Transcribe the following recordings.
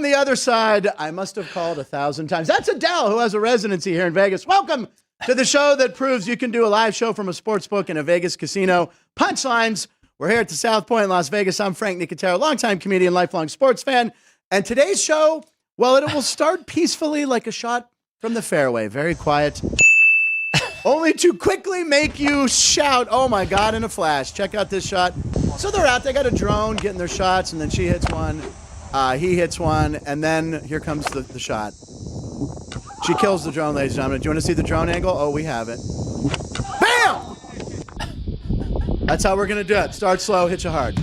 the other side, I must have called 1,000 times. That's Adele, who has a residency here in Vegas. Welcome to the show that proves you can do a live show from a sports book in a Vegas casino. Punchlines. We're here at the South Point in Las Vegas. I'm Frank Nicotero, longtime comedian, lifelong sports fan. And today's show, well, it will start peacefully like a shot from the fairway. Very quiet. Only to quickly make you shout, oh my God, in a flash. Check out this shot. So they're out. They got a drone getting their shots, and then she hits one. He hits one, and then here comes the shot. She kills the drone, ladies and gentlemen. Do you want to see the drone angle? Oh, we have it. Bam! That's how we're going to do it. Start slow, hit you hard.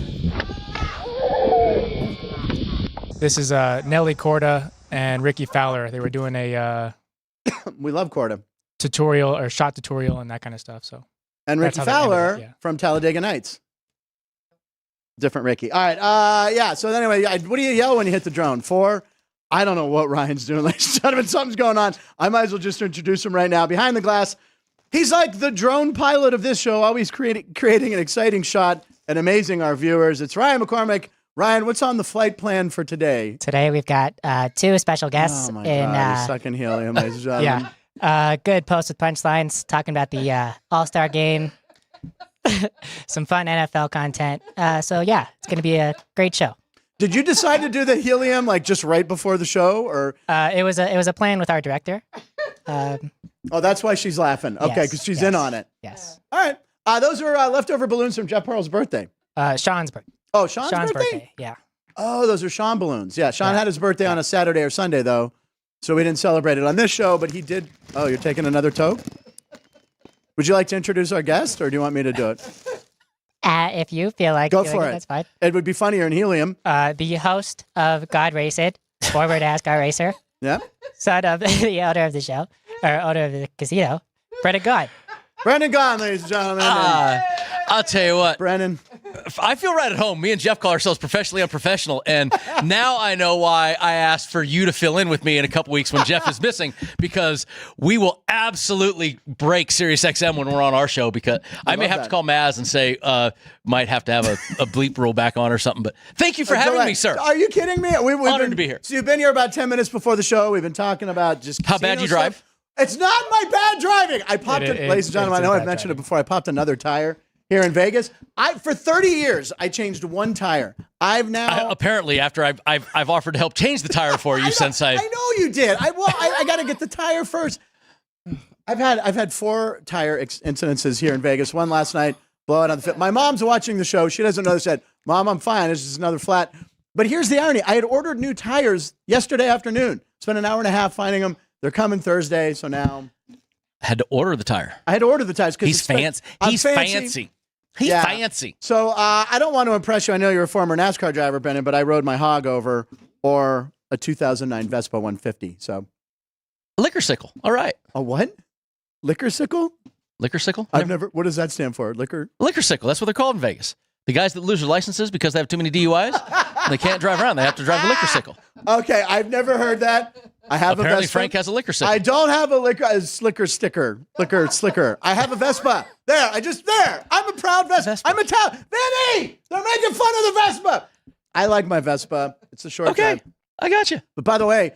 This is Nelly Corda and Ricky Fowler. They were doing a we love Corda. Tutorial or shot tutorial and that kind of stuff. So, and Ricky Fowler from Talladega Nights. Different Ricky. All right. Yeah. So anyway, what do you yell when you hit the drone? 4? I don't know what Ryan's doing, ladies and gentlemen. Something's going on. I might as well just introduce him right now. Behind the glass, he's like the drone pilot of this show, always creating an exciting shot and amazing our viewers. It's Ryan McCormick. Ryan, what's on the flight plan for today? Today we've got 2 special guests. Oh my God, he's sucking helium, ladies and gentlemen. Yeah. Good post with punchlines, talking about the All-Star game. Some fun NFL content. So yeah, it's going to be a great show. Did you decide to do the helium like just right before the show, or it was a plan with our director. Oh, that's why she's laughing. Okay, because she's in on it. Yes. All right. Those are leftover balloons from Jeff Pearl's birthday. Sean's birthday. Oh, Sean's birthday? Yeah. Oh, those are Sean balloons. Yeah, Sean had his birthday on a Saturday or Sunday though, so we didn't celebrate it on this show. But he did. Oh, you're taking another toke? Would you like to introduce our guest, or do you want me to do it? If you feel like go for it. That's fine. It would be funnier in helium. The host of Gaughan Racing, former NASCAR racer. Yeah. Son of the owner of the show, or owner of the casino, Brendan Gaughan. Brendan Gaughan, ladies and gentlemen. I'll tell you what. Brendan. I feel right at home. Me and Jeff call ourselves professionally unprofessional, and now I know why I asked for you to fill in with me in a couple weeks when Jeff is missing, because we will absolutely break SiriusXM when we're on our show, because I may have to call Maz and say, might have to have a bleep rule back on or something, but thank you for having me, sir. Are you kidding me? Honored to be here. So you've been here about 10 minutes before the show. We've been talking about just how bad you drive. Stuff. It's not my bad driving. I popped it, ladies and gentlemen, I know I've mentioned it before. I popped another tire here in Vegas. For 30 years, I changed one tire. Apparently, after I've offered to help change the tire for you I know you did. I got to get the tire first. I've had 4 tire incidences here in Vegas. One last night, blowout on the fit. My mom's watching the show. She doesn't know this yet. Mom, I'm fine. It's just another flat. But here's the irony. I had ordered new tires yesterday afternoon. Spent an hour and a half finding them. They're coming Thursday, so now I had to order the tire. I had to order the tires because he's fancy. He's fancy. He's fancy. So I don't want to impress you. I know you're a former NASCAR driver, Brendan, but I rode my hog over or a 2009 Vespa 150. So liquor sickle. All right. A what? Liquor sickle? Liquor sickle? I've never. What does that stand for? Liquor sickle. That's what they're called in Vegas. The guys that lose their licenses because they have too many DUIs, they can't drive around. They have to drive a liquor sickle. Okay, I've never heard that. I have Apparently a Vespa. Frank has a liquor sickle. I don't have a slicker sticker. Liquor slicker. I have a Vespa. There. I'm a proud Vespa. I'm Italian. Vinny! They're making fun of the Vespa. I like my Vespa. It's a short drive. I got you. But by the way,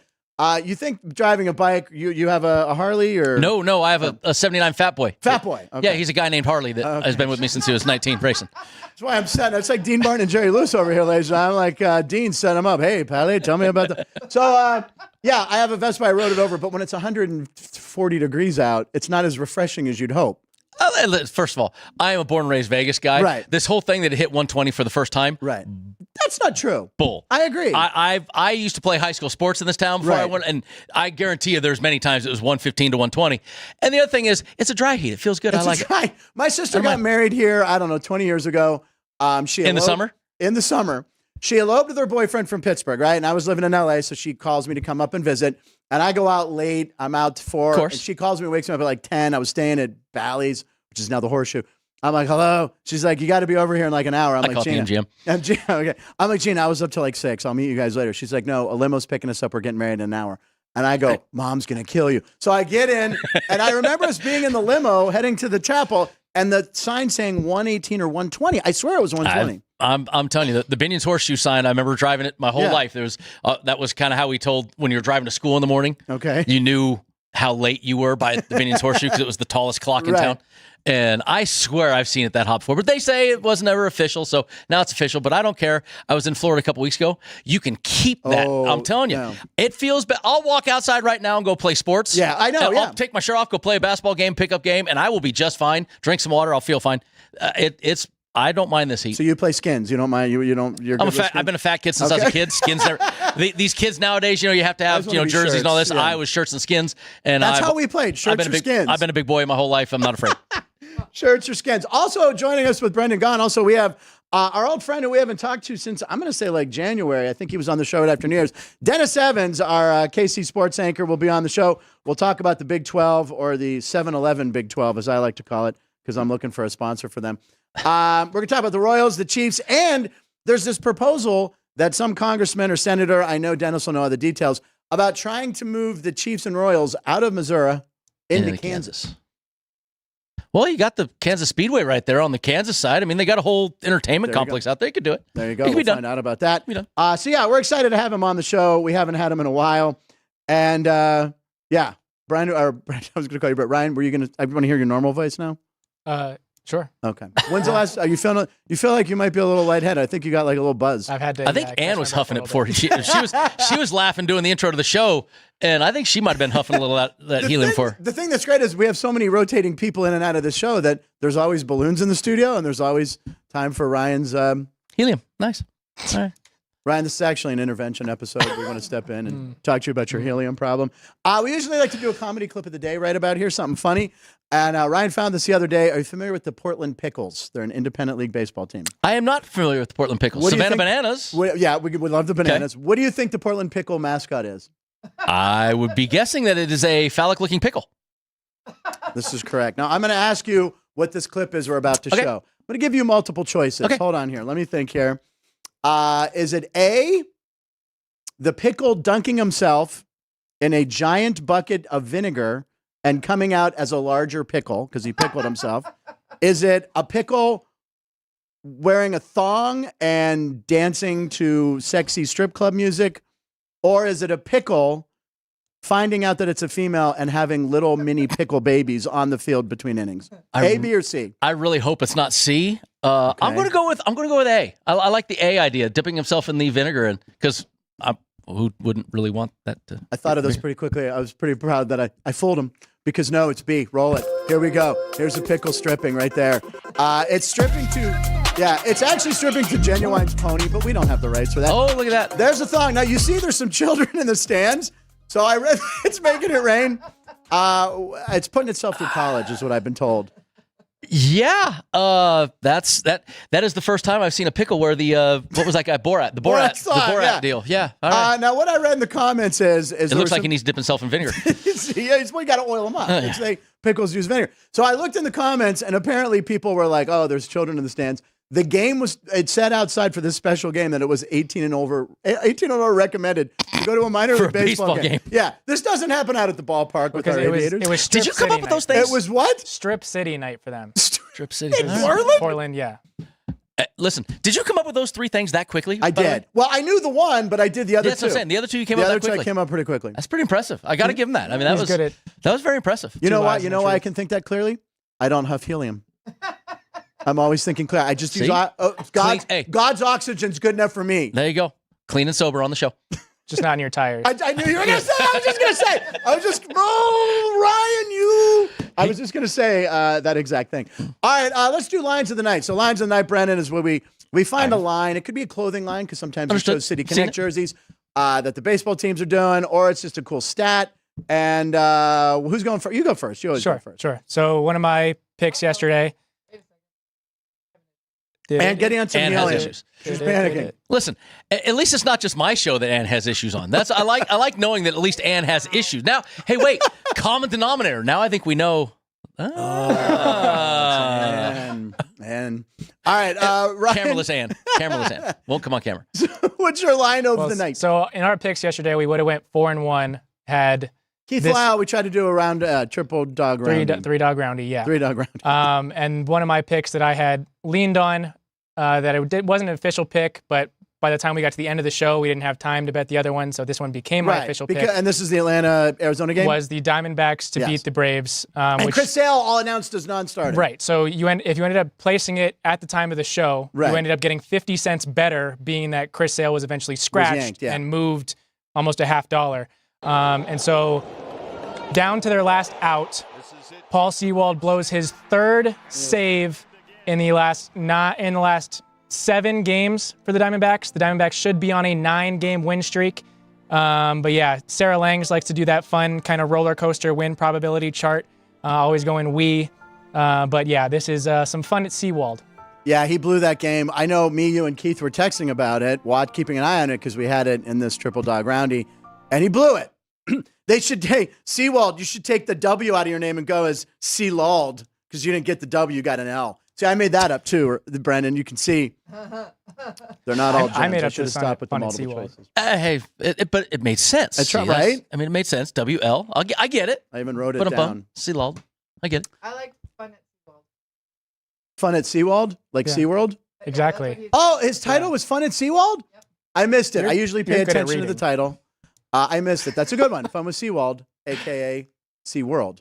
you think driving a bike, you have a Harley or? No, I have a 79 Fat Boy. Fat Boy. Okay. Yeah, he's a guy named Harley that has been with me since he was 19 racing. That's why I'm set. It's like Dean Martin and Jerry Lewis over here, ladies. I'm like, Dean set him up. Hey, Pally, tell me about that. So, yeah, I have a Vespa. I rode it over, but when it's 140 degrees out, it's not as refreshing as you'd hope. First of all, I am a born and raised Vegas guy. Right. This whole thing that it hit 120 for the first time. Right. That's not true. Bull. I agree. I used to play high school sports in this town before I went, and I guarantee you there's many times it was 115 to 120. And the other thing is, it's a dry heat. It feels good. I like it. My sister got married here, I don't know, 20 years ago. In the summer? In the summer. She eloped with her boyfriend from Pittsburgh, right? And I was living in LA, so she calls me to come up and visit. And I go out late. I'm out to 4. Of course. And she calls me, wakes me up at like 10. I was staying at Bally's, which is now the Horseshoe. I'm like, hello. She's like, you got to be over here in like an hour. I'm like, Gina. Jim. Okay. I'm like, Gina, I was up till like 6. I'll meet you guys later. She's like, no, a limo's picking us up. We're getting married in an hour. And I go, Mom's going to kill you. So I get in, and I remember us being in the limo heading to the chapel, and the sign saying 118 or 120. I swear it was 120. I'm telling you, the Binion's horseshoe sign, I remember driving it my whole Yeah. life. There was that was kind of how we told when you were driving to school in the morning. Okay. You knew how late you were by the Binion's horseshoe because it was the tallest clock in Right. town. And I swear I've seen it that hot before. But they say it was never official, so now it's official. But I don't care. I was in Florida a couple weeks ago. You can keep that. Oh, I'm telling you. no. It feels bad. I'll walk outside right now and go play sports. Yeah, I know, And yeah. I'll take my shirt off, go play a basketball game, pickup game, and I will be just fine. Drink some water. I'll feel fine. I don't mind this heat. So you play skins. You don't mind. You don't. You're good with skins? I've been a fat kid since I was a kid. Skins never. These kids nowadays, you have to have wanna be jerseys and all this. shirts, yeah. I was shirts and skins, and That's how we played. Shirts or skins. I've been a big boy my whole life. I'm not afraid. Shirts or skins. Also joining us with Brendan Gaughan. Also, we have our old friend who we haven't talked to since, I'm going to say like January. I think he was on the show right after New Year's. Dennis Evans, our KC Sports anchor, will be on the show. We'll talk about the Big 12 or the 7-Eleven Big 12, as I like to call it, because I'm looking for a sponsor for them. We're going to talk about the Royals, the Chiefs, and there's this proposal that some congressman or senator, I know Dennis will know all the details, about trying to move the Chiefs and Royals out of Missouri into Kansas. Well, you got the Kansas Speedway right there on the Kansas side. I mean, they got a whole entertainment There you complex out there. You could do it. There you go. It can We'll be done. find out about that. Be done. So, yeah, we're excited to have him on the show. We haven't had him in a while. And, yeah, Brian, I was going to call you, but Ryan, I want to hear your normal voice now? Sure. Okay. When's the last, you feel like you might be a little lightheaded. I think you got like a little buzz. I've had to. I think Ann was huffing it before. She was laughing doing the intro to the show, and I think she might have been huffing a little that helium for her. The thing that's great is we have so many rotating people in and out of the show that there's always balloons in the studio and there's always time for Ryan's, Helium. Nice. All right. Ryan, this is actually an intervention episode. We want to step in and talk to you about your helium problem. We usually like to do a comedy clip of the day right about here, something funny. And Ryan found this the other day. Are you familiar with the Portland Pickles? They're an independent league baseball team. I am not familiar with the Portland Pickles. What do you Savannah think- Bananas. Yeah, we love the bananas. What do you think the Portland Pickle mascot is? I would be guessing that it is a phallic-looking pickle. This is correct. Now, I'm going to ask you what this clip is we're about to show. I'm going to give you multiple choices. Okay. Hold on here. Let me think here. Is it A, the pickle dunking himself in a giant bucket of vinegar and coming out as a larger pickle because he pickled himself? Is it a pickle wearing a thong and dancing to sexy strip club music? Or is it a pickle finding out that it's a female and having little mini pickle babies on the field between innings? A, B, or C? I really hope it's not C. I'm going to go with A. I like the A idea, dipping himself in the vinegar, and because who wouldn't really want that? I thought of this pretty quickly. I was pretty proud that I fooled him because no, it's B. Roll it. Here we go. Here's a pickle stripping right there. It's stripping it's actually stripping to Genuine's pony, but we don't have the rights for that. Oh, look at that. There's a thong. Now, you see there's some children in the stands. So I read it's making it rain. It's putting itself through college is what I've been told. Yeah, that is the first time I've seen a pickle where the what was that guy Borat? The Borat deal. Yeah. All right. Now, what I read in the comments is it looks like he needs to dip himself in vinegar. We got to oil them up. They say pickles use vinegar. So I looked in the comments, and apparently people were like, "Oh, there's children in the stands." The game it said outside for this special game that it was 18 and over recommended to go to a minor league baseball game. Yeah, this doesn't happen out at the ballpark with our aviators. It was Strip Did you come City up with night. those things? It was what? Strip City night for them. Strip City. In Portland? Portland, yeah. Listen, did you come up with those three things that quickly? I did. Well, I knew the one, but I did the other That's two. what I'm saying. The other two you came The up other that two quickly. I came up pretty quickly. That's pretty impressive. I got to give him that. I mean, that was very impressive. You know Two why? lies You and know the why I truth. can think that clearly? I don't huff helium. I'm always thinking clear. I just use God's oxygen's good enough for me. There you go. Clean and sober on the show. Just not in your tires. I knew you were going to say. I was just going to say that exact thing. All right, let's do lines of the night. So lines of the night, Brennan, is where we find a line. It could be a clothing line because sometimes you show City Connect jerseys that the baseball teams are doing, or it's just a cool stat. And who's going first? You go first. You always go first. Sure. So one of my picks yesterday. And getting on some Ann helium. has issues. She's panicking. Listen, at least it's not just my show that Ann has issues on. I like knowing that at least Ann has issues. Now, hey, wait, common denominator. Now I think we know. And all right, Ryan. Cameraless Ann. Won't come on camera. What's your line of the night? So in our picks yesterday, we would have went 4-1. Had Keith Lyle, we tried to do a round triple dog round. three dog roundy, yeah. 3 dog round. And one of my picks that I had leaned on that it wasn't an official pick, but by the time we got to the end of the show, we didn't have time to bet the other one, so this one became my official pick. And this is the Atlanta-Arizona game? Was the Diamondbacks to beat the Braves. And Chris Sale, all announced as non-starter. Right, so if you ended up placing it at the time of the show, you ended up getting 50 cents better, being that Chris Sale was eventually scratched and moved almost a $half. And so down to their last out, Paul Sewald blows his third save in the last 7 games for the Diamondbacks. The Diamondbacks should be on a 9-game win streak. But yeah, Sarah Langs likes to do that fun kind of roller coaster win probability chart. Always going we. But yeah, this is some fun at Sewald. Yeah, he blew that game. I know me, you, and Keith were texting about it, keeping an eye on it because we had it in this triple dog roundy, and he blew it. They should, hey, Sewald, you should take the W out of your name and go as Sealald because you didn't get the W, you got an L. See, I made that up too, Brendan. You can see they're not all gems. I made up should have stopped with the multiple choices. Hey, but it made sense. That's right. I mean, it made sense. WL. I get it. I even wrote it down. Sealald. I get it. I like fun at Seawald. Fun at Sewald? Like SeaWorld? Exactly. Oh, his title was Fun at Sewald? Yep. I missed it. I usually pay attention to the title. I missed it. That's a good one. Fun with Sewald, a.k.a. SeaWorld,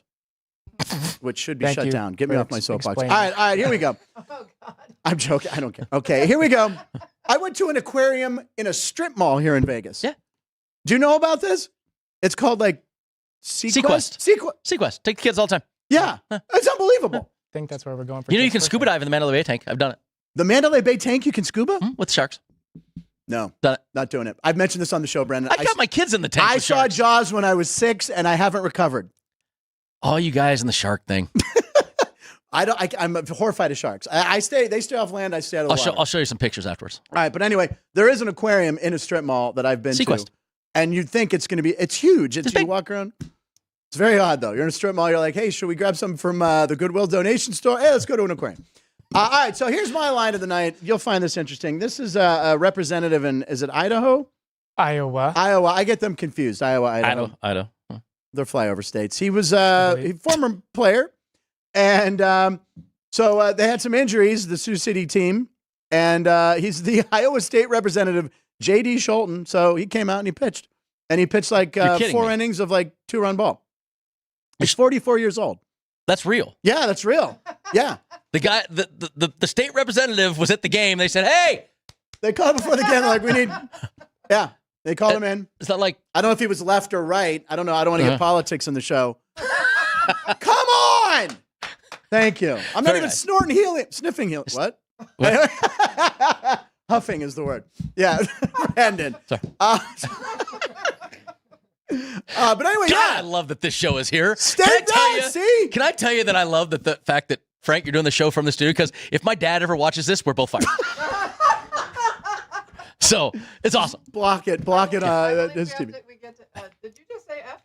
which should be shut down. Get me off my soapbox. All right, here we go. Oh, God. I'm joking. I don't care. Okay, here we go. I went to an aquarium in a strip mall here in Vegas. Yeah. Do you know about this? It's called like Sequest. Sequest. Take the kids all the time. Yeah. It's unbelievable. I think that's where we're going for. You can scuba dive in the Mandalay Bay tank. I've done it. The Mandalay Bay tank, you can scuba? With sharks. No, done it. Not doing it. I've mentioned this on the show, Brendan. I got my kids in the tank. I saw Jaws when I was 6, and I haven't recovered. All you guys in the shark thing. I'm horrified of sharks. They stay off land. I stay out of the water. I'll show you some pictures afterwards. All right, but anyway, there is an aquarium in a strip mall that I've been to, and you'd think it's going to be. It's huge. You walk around. It's very odd though. You're in a strip mall. You're like, hey, should we grab something from the Goodwill donation store? Hey, let's go to an aquarium. All right, so here's my line of the night. You'll find this interesting. This is a representative in, is it Idaho? Iowa. I get them confused. Idaho. Idaho. Huh. They're flyover states. He was a former player. And so they had some injuries, the Sioux City team. And he's the Iowa State representative, J.D. Scholten. So he came out and he pitched. And he pitched like 4 innings of like 2-run ball. He's 44 years old. That's real. Yeah, that's real. Yeah. The guy, the state representative was at the game. They said, hey. They called before the game. Like, we need. Yeah. They called him in. Is that like. I don't know if he was left or right. I don't know. I don't want to get politics in the show. Come on. Thank you. I'm not even snorting helium. Sniffing helium. What? Huffing is the word. Yeah. Brandon. Sorry. But anyway, God, I love that this show is here. See? Can I tell you that I love that the fact that, Frank, you're doing the show from the studio? Because if my dad ever watches this, we're both fired. So, it's awesome. Block it. His TV. Did you just say F?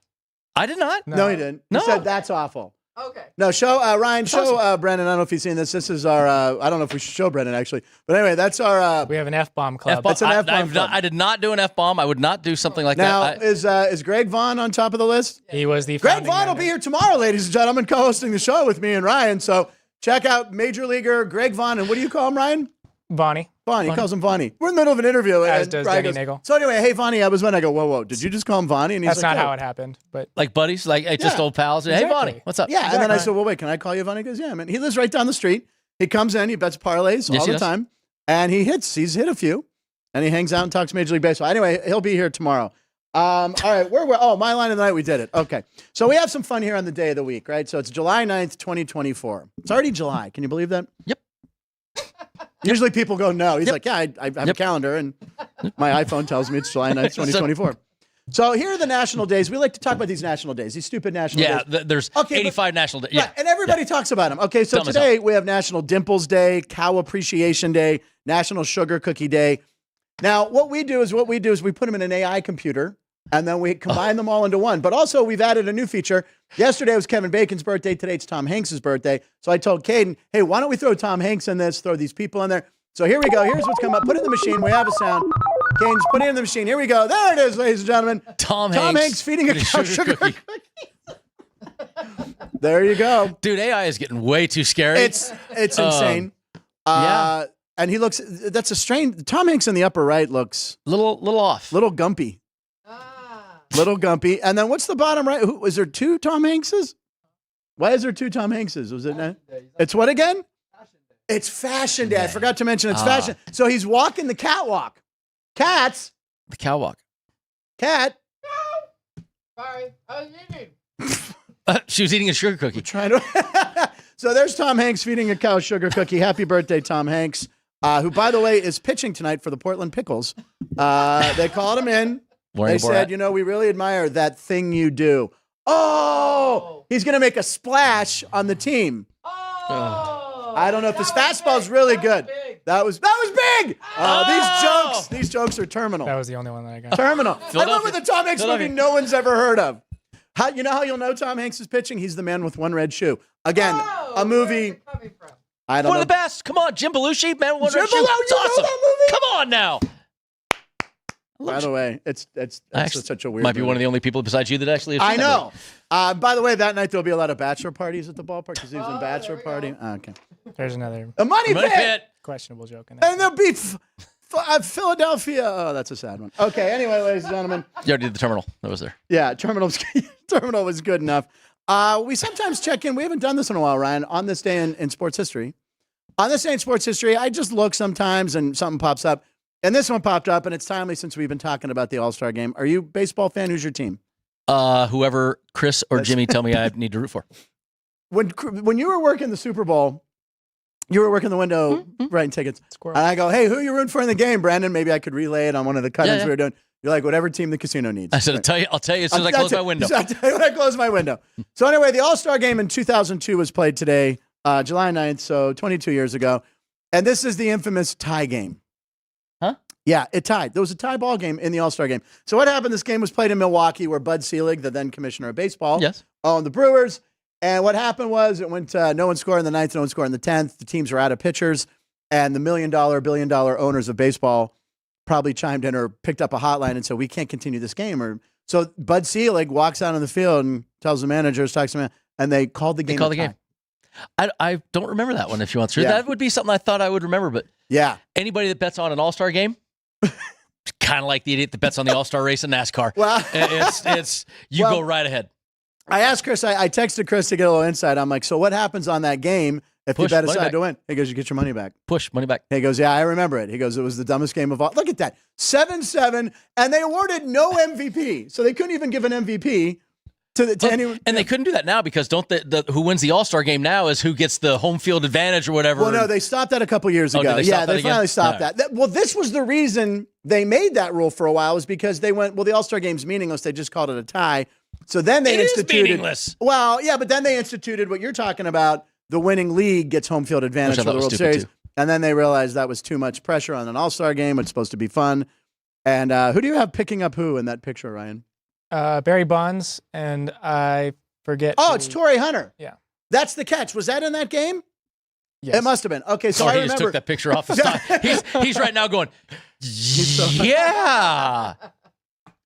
I did not. No, he didn't. No. He said that's awful. Okay. No, show Ryan. That's show awesome. Brendan. I don't know if he's seen this. This is our. I don't know if we should show Brendan actually, but anyway, that's our. We have an F-bomb club. That's an F-bomb club. I did not do an F-bomb. I would not do something like now, that. Is Greg Vaughn on top of the list? He was the. Greg Vaughn will be here tomorrow, ladies and gentlemen, co-hosting the show with me and Ryan. So check out Major Leaguer Greg Vaughn. And what do you call him, Ryan? Vonnie. He calls him Vonnie. We're in the middle of an interview. As and does Ryan Denny goes, Nagel. So anyway, hey, Vonnie, I was when I go, whoa, did you just call him Vonnie? And he's That's like, not how it happened, but Like buddies, like just old pals. Hey, Exactly. Vonnie, what's up? Yeah, and then I said, well, wait, can I call you Vonnie? He goes, yeah, man. He lives right down the street. He comes in, he bets parlays all he the does. time, and he's hit a few, and he hangs out and talks Major League Baseball. Anyway, he'll be here tomorrow. All right, my line of the night, we did it. Okay, so we have some fun here on the day of the week, right? So it's July 9th, 2024. It's already July. Can you believe that? Yep. Usually people go, no. He's like, yeah, I have a calendar, and my iPhone tells me it's July 9th, 2024. So here are the national days. We like to talk about these national days, these stupid national days. Yeah, there's 85 national days. Yeah. Right, and everybody talks about them. Okay, so Tell me today we have National Dimples Day, Cow Appreciation Day, National Sugar Cookie Day. Now, what we do is we put them in an AI computer, and then we combine them all into one. But also, we've added a new feature. Yesterday was Kevin Bacon's birthday. Today it's Tom Hanks' birthday. So I told Caden, hey, why don't we throw Tom Hanks in this, throw these people in there. So here we go. Here's what's coming up. Put it in the machine. We have a sound. Caden's put it in the machine. Here we go. There it is, ladies and gentlemen. Tom Hanks feeding a cow sugar cookie. There you go. Dude, AI is getting way too scary. It's insane. Yeah. And he looks, that's a strange, Tom Hanks in the upper right looks little off. Little gumpy. Little gumpy. And then what's the bottom right? Is there two Tom Hankses? Why is there two Tom Hankses? Was it? It's what again? It's Fashion Day. I forgot to mention it's fashion. So he's walking the catwalk. Cats. The catwalk. Cat. No. Sorry. I was eating. She was eating a sugar cookie. Trying to. So there's Tom Hanks feeding a cow a sugar cookie. Happy birthday, Tom Hanks, who, by the way, is pitching tonight for the Portland Pickles. They called him in. They said, we really admire that thing you do. Oh, he's going to make a splash on the team. Oh. I don't know if this fastball's really good. That was big. These jokes are terminal. That was the only one that I got. Terminal. I remember the Tom Hanks movie no one's ever heard of. You know how you'll know Tom Hanks is pitching? He's the man with one red shoe. Again, a movie. Where's it coming from? I don't know. One of the best. Come on, Jim Belushi, man with one red shoe. You It's know awesome. that movie? Come on now. By the way, it's Actually, such a weird might be movie. one of the only people besides you that actually has I seen that know. By the way, that night there'll be a lot of bachelor parties at the ballpark because he was in bachelor party. Okay. There's another A money pit. questionable joke in there. And there'll be Philadelphia. Oh, that's a sad one. Okay. Anyway, ladies and gentlemen. You already did the terminal. That was there. Yeah, terminal was good enough. We sometimes check in. We haven't done this in a while, Ryan. On this day in sports history. On this day in sports history, I just look sometimes and something pops up. And this one popped up, and it's timely since we've been talking about the All-Star game. Are you a baseball fan? Who's your team? Whoever Chris or Jimmy tell me I need to root for. When you were working the Super Bowl, you were working the window writing tickets. Squirrel. And I go, hey, who are you rooting for in the game, Brandon? Maybe I could relay it on one of the cut-ins we were doing. You're like, whatever team the casino needs. I said, I'll tell you as soon as I close my window. I'll tell you when I close my window. So anyway, the All-Star game in 2002 was played today, July 9th, so 22 years ago. And this is the infamous tie game. Huh? Yeah, it tied. There was a tie ball game in the All-Star game. So what happened? This game was played in Milwaukee where Bud Selig, the then commissioner of baseball, owned the Brewers. And what happened was it went no one scored in the ninth, no one scored in the 10th. The teams were out of pitchers. And the $1 million, $billion owners of baseball probably chimed in or picked up a hotline and said, we can't continue this game. So Bud Selig walks out on the field and tells the managers, talks to them, and they called the game. They called the game. I don't remember that one if you want to. Yeah. That would be something I thought I would remember, but anybody that bets on an All-Star game, kind of like the idiot that bets on the All-Star race in NASCAR. Well, it's go right ahead. I asked Chris, I texted Chris to get a little insight. I'm like, so what happens on that game if you bet aside to win? He goes, you get your money back. Push, money back. He goes, yeah, I remember it. He goes, it was the dumbest game of all. Look at that. 7-7, and they awarded no MVP. So they couldn't even give an MVP to anyone. And they couldn't do that now because who wins the All-Star game now is who gets the home field advantage or whatever. Well, no, they stopped that a couple years ago. They finally stopped that. Well, this was the reason they made that rule for a while was because they went, well, the All-Star game's meaningless. They just called it a tie. So then they instituted. Is meaningless. Well, yeah, but then they instituted what you're talking about. The winning league gets home field advantage for the World Series. Too. And then they realized that was too much pressure on an All-Star game. It's supposed to be fun. And who do you have picking up who in that picture, Ryan? Barry Bonds, and I forget. Oh, it's Torrey Hunter. Yeah. That's the catch. Was that in that game? Yes. It must have been. Okay, so I remember. He just took that picture off his time. He's right now going, yeah.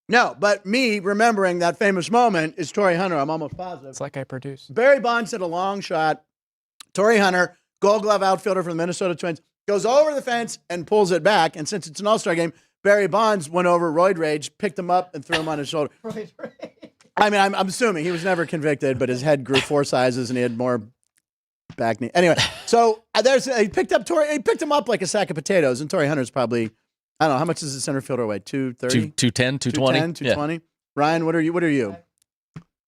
No, but me remembering that famous moment is Torrey Hunter. I'm almost positive. It's like I produced. Barry Bonds hit a long shot. Torrey Hunter, Gold Glove outfielder for the Minnesota Twins, goes over the fence and pulls it back. And since it's an All-Star game, Barry Bonds went over roid rage, picked him up, and threw him on his shoulder. I mean, I'm assuming he was never convicted, but his head grew 4 sizes and he had more back knee. Anyway, so he picked him up like a sack of potatoes, and Torrey Hunter's probably, I don't know, how much does the center fielder weigh? 230? 210, 220. 220. Ryan, what are you?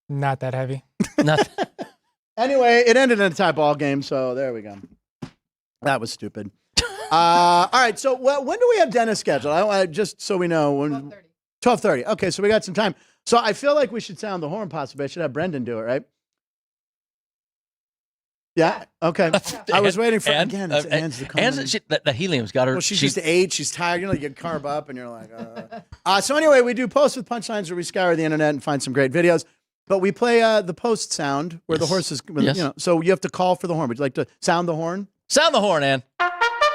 Not that heavy. Anyway, it ended in a tie ball game, so there we go. That was stupid. All right, so when do we have Dennis scheduled? Just so we know. 12:30. Okay, so we got some time. So I feel like we should sound the horn possibly. I should have Brendan do it, right? Yeah? Okay. I was waiting for Anne's to come in. The helium's got her. Well, she's just 8. She's tired. You get carb up, and you're like, So anyway, we do posts with punchlines where we scour the internet and find some great videos. But we play the post sound where the horses, so you have to call for the horn. Would you like to sound the horn? Sound the horn, Ann.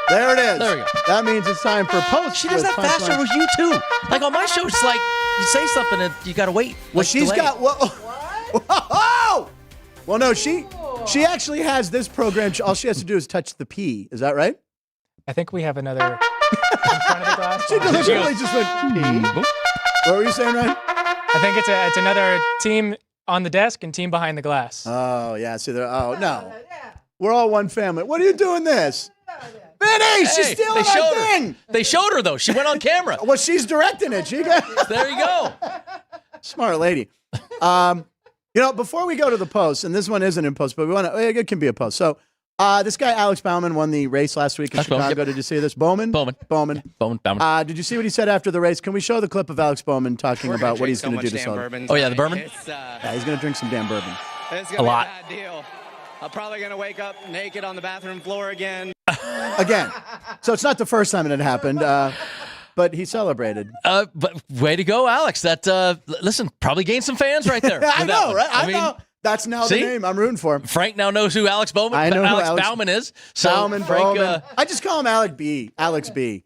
There it is. There we go. That means it's time for post. She does that faster with you, too. Like on my show, it's like you say something and you got to wait. Well, she's got... Whoa! Well, no, she actually has this program. All she has to do is touch the P. Is that right? I think we have another in front of the glass. She deliberately just went, What were you saying, Ryan? I think it's another team on the desk and team behind the glass. Oh, yeah. See, no. We're all one family. What are you doing this? Vinny, she's stealing our thing. They showed her, though. She went on camera. Well, she's directing it. There you go. Smart lady. Before we go to the post, and this one isn't in post, but it can be a post. So this guy, Alex Bowman, won the race last week in Chicago. Yep. Did you see this? Bowman. Did you see what he said after the race? Can we show the clip of Alex Bowman talking about what he's going to do to celebrate? Oh, yeah, the bourbon? Yeah, he's going to drink some damn bourbon. It's going to be a bad deal. I'm probably going to wake up naked on the bathroom floor again. Again. So it's not the first time it had happened, but he celebrated. But way to go, Alex. Listen, probably gained some fans right there. I know, right? I know. That's now the name. I'm rooting for him. Frank now knows who Alex Bowman. I know Alex Bowman is. So Bowman. Frank, I just call him Alex B. Alex B.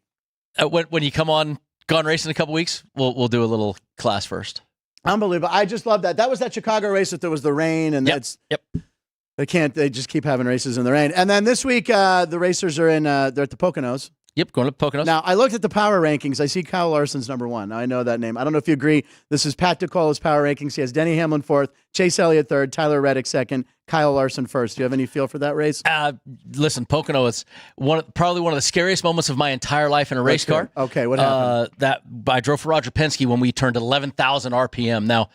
When you come on Gaughan Racing in a couple weeks, we'll do a little class first. Unbelievable. I just love that. That was that Chicago race that there was the rain and Yep. They just keep having races in the rain. And then this week, the racers are they're at the Poconos. Yep, going to Poconos. Now, I looked at the power rankings. I see Kyle Larson's number one. Now, I know that name. I don't know if you agree. This is Pat DeCola's power rankings. He has Denny Hamlin fourth, Chase Elliott third, Tyler Reddick second, Kyle Larson first. Do you have any feel for that race? Listen, Pocono is probably one of the scariest moments of my entire life in a race car. Okay, what happened? I drove for Roger Penske when we turned 11,000 RPM. Now,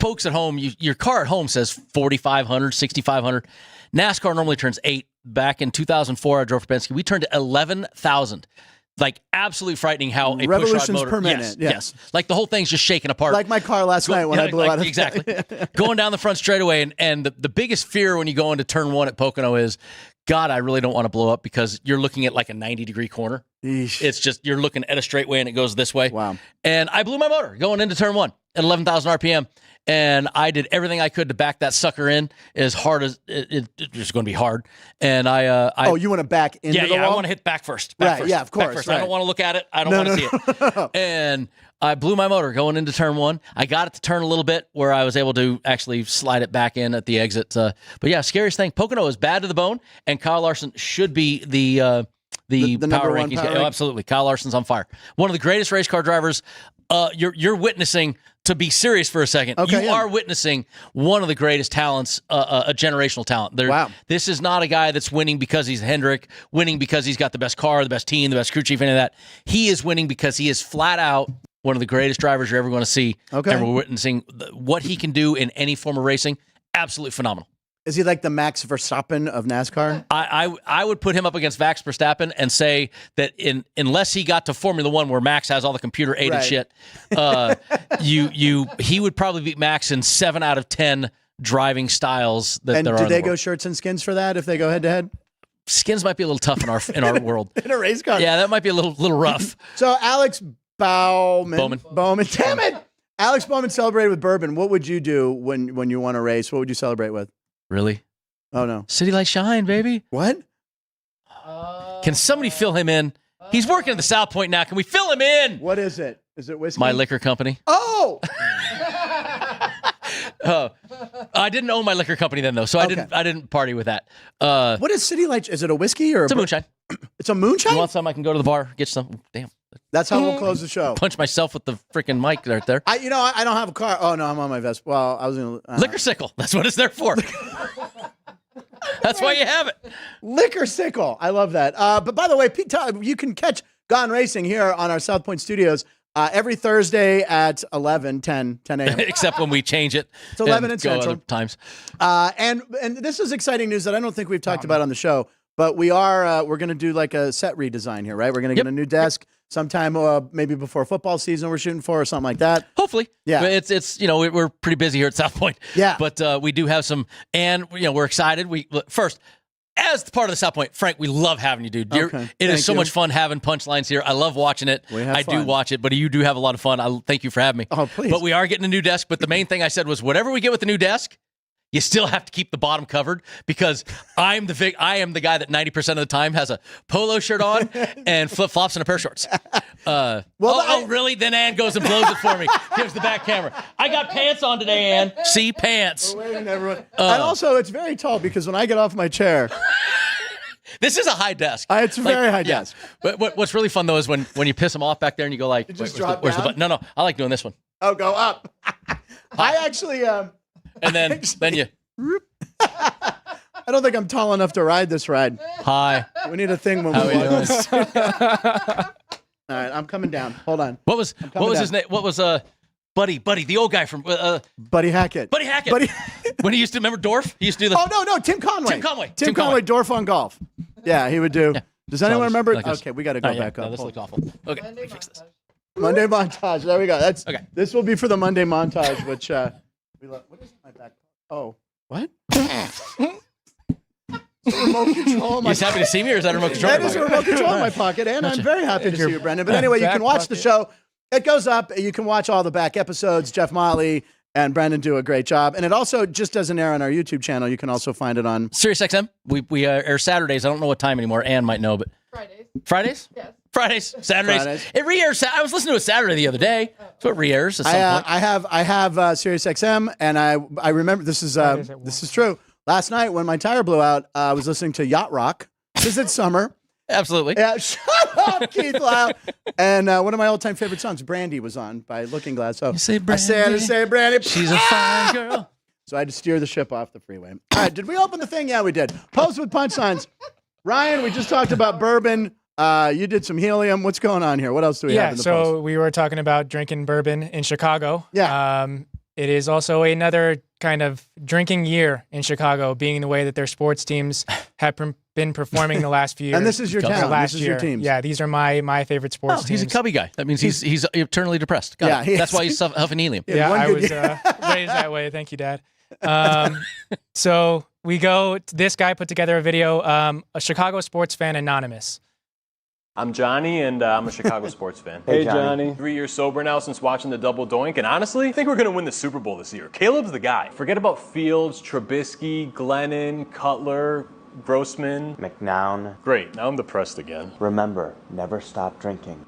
folks at home, your car at home says 4,500, 6,500. NASCAR normally turns 8. Back in 2004, I drove for Penske. We turned to 11,000. Like, absolutely frightening how a revolutions pushrod motor, per minute. Yes. Like, the whole thing's just shaking apart. Like my car last night when I blew out of exactly. Going down the front straightaway, and the biggest fear when you go into turn one at Pocono is, God, I really don't want to blow up because you're looking at like a 90-degree corner. Eesh. It's just, you're looking at a straightaway and it goes this way. Wow. And I blew my motor going into turn one at 11,000 RPM. And I did everything I could to back that sucker in as hard as it's going to be hard. And you want to back into the wall? I want to hit back first. Right, yeah, of course. First. Right. I don't want to look at it. I don't want to see it. And I blew my motor going into turn one. I got it to turn a little bit where I was able to actually slide it back in at the exit. But yeah, scariest thing. Pocono is bad to the bone, and Kyle Larson should be the power rankings. Absolutely. Kyle Larson's on fire. One of the greatest race car drivers. You're witnessing, to be serious for a second, you are witnessing one of the greatest talents, a generational talent. Wow. This is not a guy that's winning because he's Hendrick, winning because he's got the best car, the best team, the best crew chief, any of that. He is winning because he is flat out one of the greatest drivers you're ever going to see. Okay. And we're witnessing what he can do in any form of racing. Absolutely phenomenal. Is he like the Max Verstappen of NASCAR? I would put him up against Max Verstappen and say that unless he got to Formula One where Max has all the computer aided shit, he would probably beat Max in 7 out of 10 driving styles that there are. And do they go shirts and skins for that if they go head to head? Skins might be a little tough in our world. In a race car. Yeah, that might be a little rough. So Alex Bowman. Damn it. Alex Bowman celebrated with bourbon. What would you do when you won a race? What would you celebrate with? Really? Oh, no. City Light Shine, baby. What? Can somebody fill him in? He's working at the South Point now. Can we fill him in? What is it? Is it whiskey? My liquor company. Oh! I didn't own my liquor company then, though, so I didn't party with that. What is City Light? Is it a whiskey or it's a moonshine? It's a moonshine? You want some? I can go to the bar, get some. Damn. That's how we'll close the show. Punch myself with the freaking mic right there. I don't have a car. Oh, no, I'm on my Vespa. Well, I was going to... Liquor sickle. That's what it's there for. That's why you have it. Liquor sickle. I love that. But by the way, Pete, you can catch Gaughan Racing here on our South Point studios every Thursday at 10 a.m. Except when we change it. It's 11 and Central. Other times. And this is exciting news that I don't think we've talked about on the show, but we're going to do like a set redesign here, right? We're going to get a new desk sometime, maybe before football season we're shooting for or something like that. Hopefully. Yeah. It's we're pretty busy here at South Point. Yeah. But we do have some, and we're excited. First, as part of the South Point, Frank, we love having you, dude. It is so much fun having punchlines here. I love watching it. I do watch it, but you do have a lot of fun. I thank you for having me. Oh, please. But we are getting a new desk. But the main thing I said was, whatever we get with the new desk, you still have to keep the bottom covered because I am the guy that 90% of the time has a polo shirt on and flip-flops and a pair of shorts. Really? Then Ann goes and blows it for me. Gives the back camera. I got pants on today, Ann. See, pants. We're waiting, everyone. And also, it's very tall because when I get off my chair... This is a high desk. It's a very high desk. But what's really fun though is when you piss them off back there and you go like, just where's the button? No, I like doing this one. Oh, go up. I actually. And then you. I don't think I'm tall enough to ride this ride. Hi. We need a thing when we walk this. All right, I'm coming down. Hold on. What was his name? What was Buddy, the old guy from Buddy Hackett. Buddy Hackett. When he used to remember Dorf, he used to do the. Oh no, Tim Conway. Tim Conway. Dorf on golf. Yeah, he would do. Yeah. Does anyone remember? Like okay, we got to go back up. No, this looks awful. Okay, let me fix this. Monday montage. There we go. That's okay. This will be for the Monday montage, which what is my back? Oh, what? Remote control. He's happy to see me, or is that a remote control? That is a remote control in my pocket, and I'm very happy to see you, Brendan. But anyway, you can watch the show. It goes up. You can watch all the back episodes. Jeff Motley and Brendan do a great job, and it also just doesn't air on our YouTube channel. You can also find it on SiriusXM. We air Saturdays. I don't know what time anymore. Ann might know, but Fridays. Yes. Fridays, Saturdays. It re-airs. I was listening to it Saturday the other day, so it re-airs at some point. I have SiriusXM, and I remember this is true. Last night when my tire blew out, I was listening to Yacht Rock because it's summer. Absolutely. Yeah, shut up, Keith Lau. And one of my all-time favorite songs, Brandy, was on by Looking Glass. So you say Brandy. I had to say Brandy. She's a fine girl. So I had to steer the ship off the freeway. All right, did we open the thing? Yeah, we did. Post with punchlines. Ryan, we just talked about bourbon. You did some helium. What's going on here? What else do we have in the post? So we were talking about drinking bourbon in Chicago. Yeah. It is also another kind of drinking year in Chicago, being the way that their sports teams have been performing the last few years. And this is your town. Last this is your teams. Yeah, these are my favorite sports teams. He's a Cubby guy. That means he's eternally depressed. That's why he's huffing helium. Yeah, I was raised that way. Thank you, Dad. So we go. This guy put together a video. A Chicago sports fan anonymous. I'm Johnny, and I'm a Chicago sports fan. Hey, Johnny. 3 years sober now since watching the double doink, and honestly, I think we're going to win the Super Bowl this year. Caleb's the guy. Forget about Fields, Trubisky, Glennon, Cutler, Grossman. McNown. Great, now I'm depressed again. Remember, never stop drinking.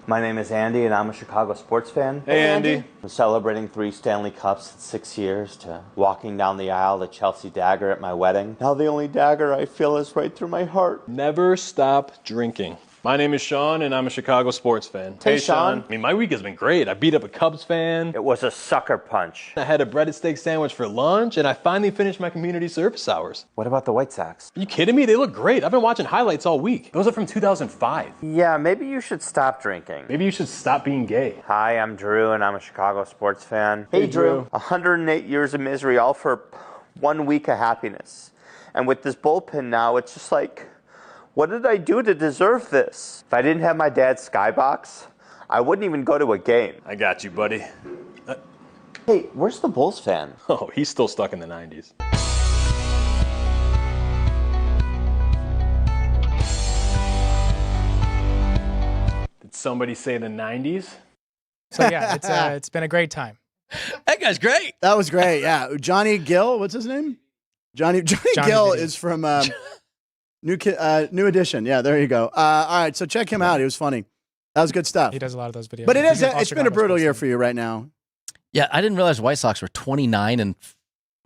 My name is Andy, and I'm a Chicago sports fan. Hey, Andy. From celebrating 3 Stanley Cups in 6 years to walking down the aisle to Chelsea dagger at my wedding. Now the only dagger I feel is right through my heart. Never stop drinking. My name is Sean, and I'm a Chicago sports fan. Hey, Sean. I mean, my week has been great. I beat up a Cubs fan. It was a sucker punch. I had a breaded steak sandwich for lunch, and I finally finished my community service hours. What about the White Sox? Are you kidding me? They look great. I've been watching highlights all week. Those are from 2005. Yeah, maybe you should stop drinking. Maybe you should stop being gay. Hi, I'm Drew, and I'm a Chicago sports fan. Hey, Drew. 108 years of misery, all for 1 week of happiness. And with this bullpen now, it's just like, what did I do to deserve this? If I didn't have my dad's skybox, I wouldn't even go to a game. I got you, buddy. Hey, where's the Bulls fan? Oh, he's still stuck in the 90s. Did somebody say the 90s? So yeah, it's been a great time. That guy's great. That was great. Yeah, Johnny Gill. What's his name? Johnny Gill Gill. is from New Edition. Yeah, there you go. All right, so check him out. He was funny. That was good stuff. He does a lot of those videos. But it's been a brutal year for you right now. Yeah, I didn't realize White Sox were 29 and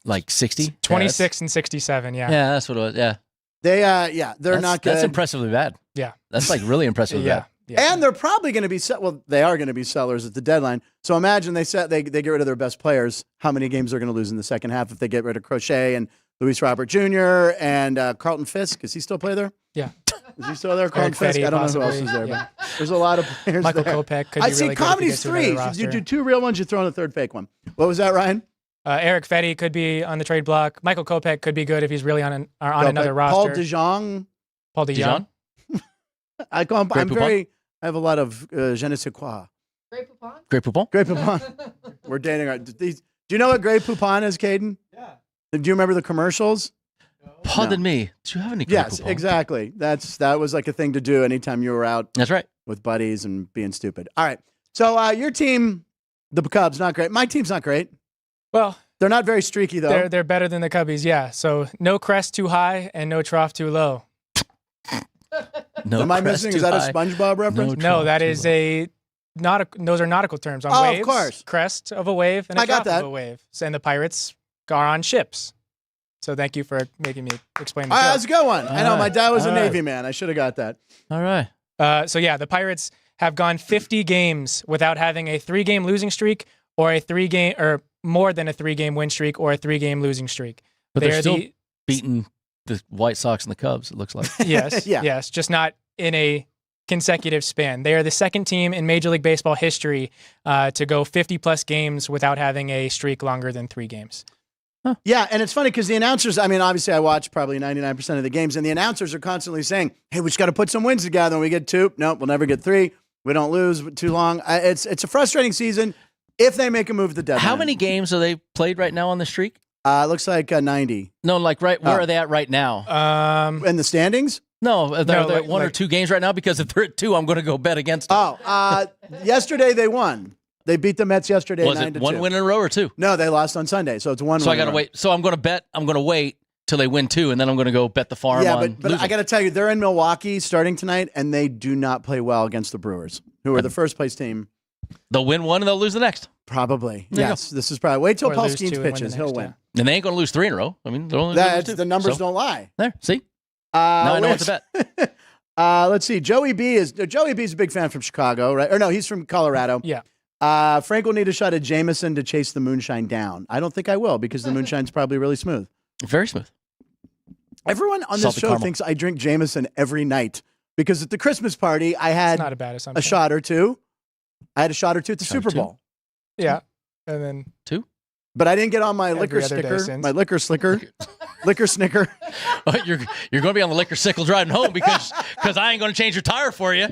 like 60. 26 and 67. Yeah. Yeah, that's what it was. Yeah. They're not good. That's impressively bad. Yeah. That's like really impressively bad. Yeah. And they're probably going to be they are going to be sellers at the deadline. So imagine they get rid of their best players. How many games they're going to lose in the second half if they get rid of Crochet and Luis Robert Jr. and Carlton Fisk? Is he still play there? Yeah. Is he still there? Carlton Fisk. I don't know who else is there. Yeah. But there's a lot of players. Michael there. Kopech could be really good. Comedy's three. You do 2 real ones. You throw in a third fake one. What was that, Ryan? Eric Fetty could be on the trade block. Michael Kopech could be good if he's really on another roster. Paul DeJong. I call him. I have a lot of je ne sais quoi. Grey Poupon? Grey Poupon? Grey Poupon. We're dating. Do you know what Grey Poupon is, Caden? Yeah. Do you remember the commercials? Pardon me. Do you have any Grey Yes, Poupon? exactly. That was like a thing to do anytime you were out. That's right. With buddies and being stupid. All right. So your team, the Cubs, not great. My team's not great. Well, they're not very streaky though. They're better than the Cubbies, yeah. So no crest too high and no trough too low. No. Am I missing? Is that a SpongeBob reference? No, that is those are nautical terms on waves. Of course. Crest of a wave and a trough that. of a wave. And the pirates are on ships. So thank you for making me explain the That's a good one. I know, right. my dad was a All right. Navy man. I should have got that. All right. So yeah, the Pirates have gone 50 games without having a 3-game losing streak or more than a 3-game win streak or a 3-game losing streak. But they're still beating the White Sox and the Cubs, it looks like. Yes, Yeah. yes, just not in a consecutive span. They are the second team in Major League Baseball history to go 50-plus games without having a streak longer than 3 games. Huh. Yeah, and it's funny because the announcers, I mean, obviously I watch probably 99% of the games, and the announcers are constantly saying, hey, we just got to put some wins together. When we get 2, nope, we'll never get 3. We don't lose too long. It's a frustrating season if they make a move at the deadline. How many games are they played right now on the streak? It looks like 90. No, like where are they at right now? In the standings? No, they're like- 1 or 2 games right now, because if they're at 2, I'm going to go bet against them. Yesterday they won. They beat the Mets yesterday. Was it 1 win in a row or 2? No, they lost on Sunday, so it's 1 So win. I got to wait. So I'm going to wait till they win 2, and then I'm going to go bet the farm Yeah, on but I got to tell you, they're in Milwaukee starting tonight, and they do not play well against the Brewers, who are the first place team. They'll win 1 and they'll lose the next. Probably. There you Yes, this is probably. Wait till Or Paul lose 2 Skeens and win the pitches. next, He'll win. yeah. And they ain't going to lose 3 in a row. I mean, they're only gonna lose 2. The numbers So, don't lie. There, see? Now I know what to bet. Let's see. Joey B is a big fan from Chicago, right? Or no, he's from Colorado. Yeah. Frank will need a shot at Jameson to chase the moonshine down. I don't think I will because the moonshine's probably really smooth. Very smooth. Everyone on this Salted show caramel. thinks I drink Jameson every night because at the Christmas party I It's had not a bad assumption. a shot or two. I had a shot or two at the Shot or Super two? Bowl, Yeah. And then 2? but I didn't get on my Every liquor other day sticker, since. my liquor slicker, liquor snicker. You're going to be on the liquor sickle driving home because I ain't going to change your tire for you.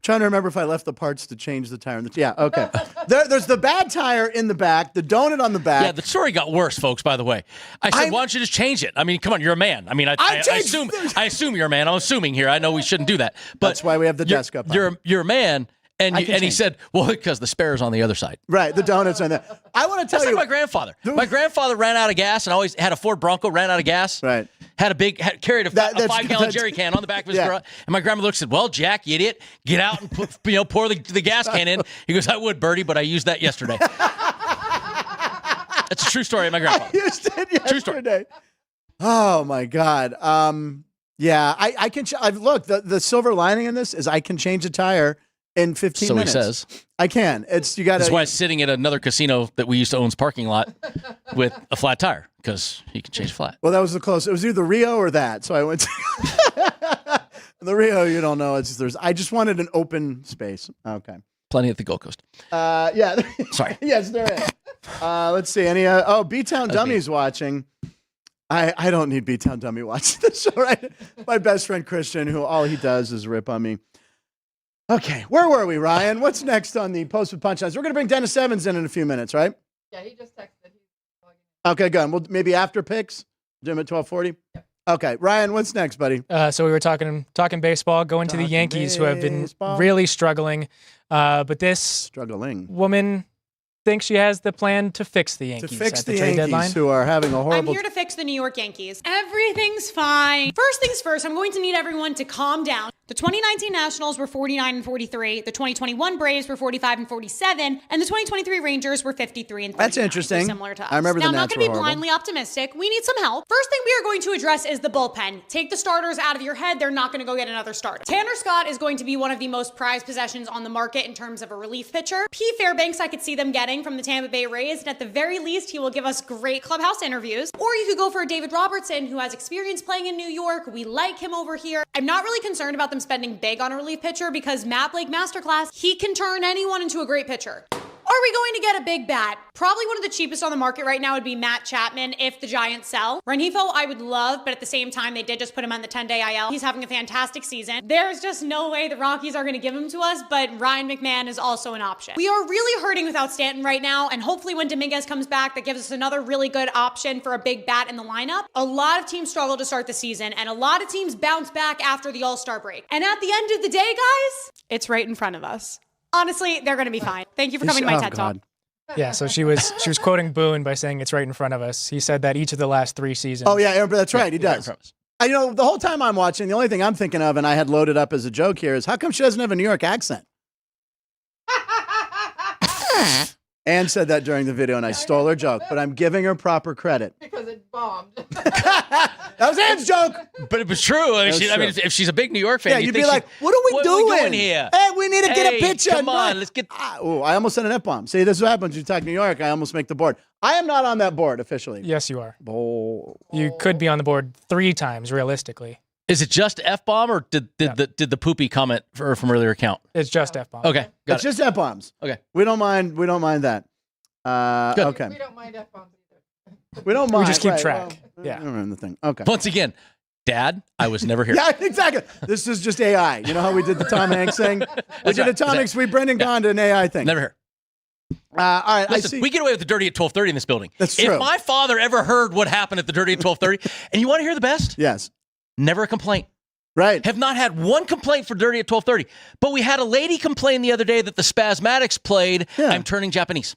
Trying to remember if I left the parts to change the tire. Yeah, okay. There's the bad tire in the back, the donut on the back. Yeah, the story got worse, folks, by the way. I said, why don't you just change it? I mean, come on, you're a man. I mean, I assume you're a man. I'm assuming here. I know we shouldn't do that. But That's why we have the desk up. You're a man, and he change. said, well, because the spare's on the other side. Right, the donuts on that. I want to tell That's you. like my grandfather. My grandfather ran out of gas and always had a Ford Bronco, ran out of gas. Right. Carried a That's 5-gallon jerry can on the back of his Yeah. garage. And my grandma looked and said, well, Jack, you idiot, get out and pour the gas can in. He goes, I would, Bertie, but I used that yesterday. That's a true story of my grandfather. I used it yesterday. True story. Oh my God. Yeah, I can. Look, the silver lining in this is I can change a tire in 15 minutes. So he says. I can. You got to. That's why it's sitting at another casino that we used to own's parking lot with a flat tire, because he can change flat. Well, that was the close. It was either Rio or that. So I went to the Rio. You don't know. I just wanted an open space. Okay. Plenty at the Gold Coast. Yeah. Sorry. Yes, there is. Let's see. Any? B-Town Dummies watching. I don't need B-Town Dummy watching this show, right? My best friend Christian, who all he does is rip on me. Okay, where were we, Ryan? What's next on the Post with Punchlines? We're going to bring Dennis Evans in a few minutes, right? Yeah, he just texted. Okay, good. Well, maybe after picks, do him at 12:40. Yeah. Okay, Ryan, what's next, buddy? So we were talking baseball, going to the Yankees, who have been really struggling. But this Struggling. woman thinks she has the plan to fix the Yankees. To fix at the the trade Yankees, deadline. who are having a I'm horrible. here to fix the New York Yankees. Everything's fine. First things first, I'm going to need everyone to calm down. The 2019 Nationals were 49-43. The 2021 Braves were 45-47, and the 2023 Rangers were 53-39. That's interesting. So similar to us. I remember now, the I'm not Nats going to were be horrible. blindly optimistic. We need some help. First thing we are going to address is the bullpen. Take the starters out of your head. They're not going to go get another starter. Tanner Scott is going to be one of the most prized possessions on the market in terms of a relief pitcher. P. Fairbanks, I could see them getting from the Tampa Bay Rays, and at the very least, he will give us great clubhouse interviews. Or you could go for David Robertson, who has experience playing in New York. We like him over here. I'm not really concerned about them spending big on a relief pitcher because Matt Blake Masterclass, he can turn anyone into a great pitcher. Are we going to get a big bat? Probably one of the cheapest on the market right now would be Matt Chapman if the Giants sell. Rengifo, I would love, but at the same time, they did just put him on the 10-day IL. He's having a fantastic season. There's just no way the Rockies are going to give him to us, but Ryan McMahon is also an option. We are really hurting without Stanton right now, and hopefully when Dominguez comes back, that gives us another really good option for a big bat in the lineup. A lot of teams struggle to start the season, and a lot of teams bounce back after the All-Star break. And at the end of the day, guys, it's right in front of us. Honestly, they're going to be fine. Thank you for coming to my TED Talk. Yeah, so she was quoting Boone by saying it's right in front of us. He said that each of the last 3 seasons. Oh, yeah, that's right. He does. The whole time I'm watching, the only thing I'm thinking of, and I had loaded up as a joke here, is how come she doesn't have a New York accent? Ann said that during the video, and I stole her joke, but I'm giving her proper credit. Because bombed. That was Ann's joke. But it was true. I mean, if she's a big New York fan, Yeah, you'd be like, what are we doing here? Hey, we need to get a picture. Come on, let's get. I almost sent an F-bomb. See, this is what happens when you talk New York. I almost make the board. I am not on that board officially. Yes, you are. Oh. You could be on the board 3 times realistically. Is it just F-bomb or did the poopy comment from earlier count? It's just F-bomb. Okay, It's just F-bombs. Okay. We don't mind that. Good. Okay. We don't mind F-bombs either. We don't mind. We just keep right, track. Well, Yeah. I don't remember the thing. Okay. Once again, Dad, I was never here. Yeah, exactly. This is just AI. You know how we did the Tom Hanks thing? We did a Tom Hanks, we Brendan Gaughan did an AI thing. Never here. All right, Listen, I see. we get away with the dirty at 12:30 in this building. That's true. If my father ever heard what happened at the dirty at 12:30, and you want to hear the best? Yes. Never a complaint. Right. Have not had one complaint for dirty at 12:30. But we had a lady complain the other day that the Spasmatics played I'm Turning Japanese.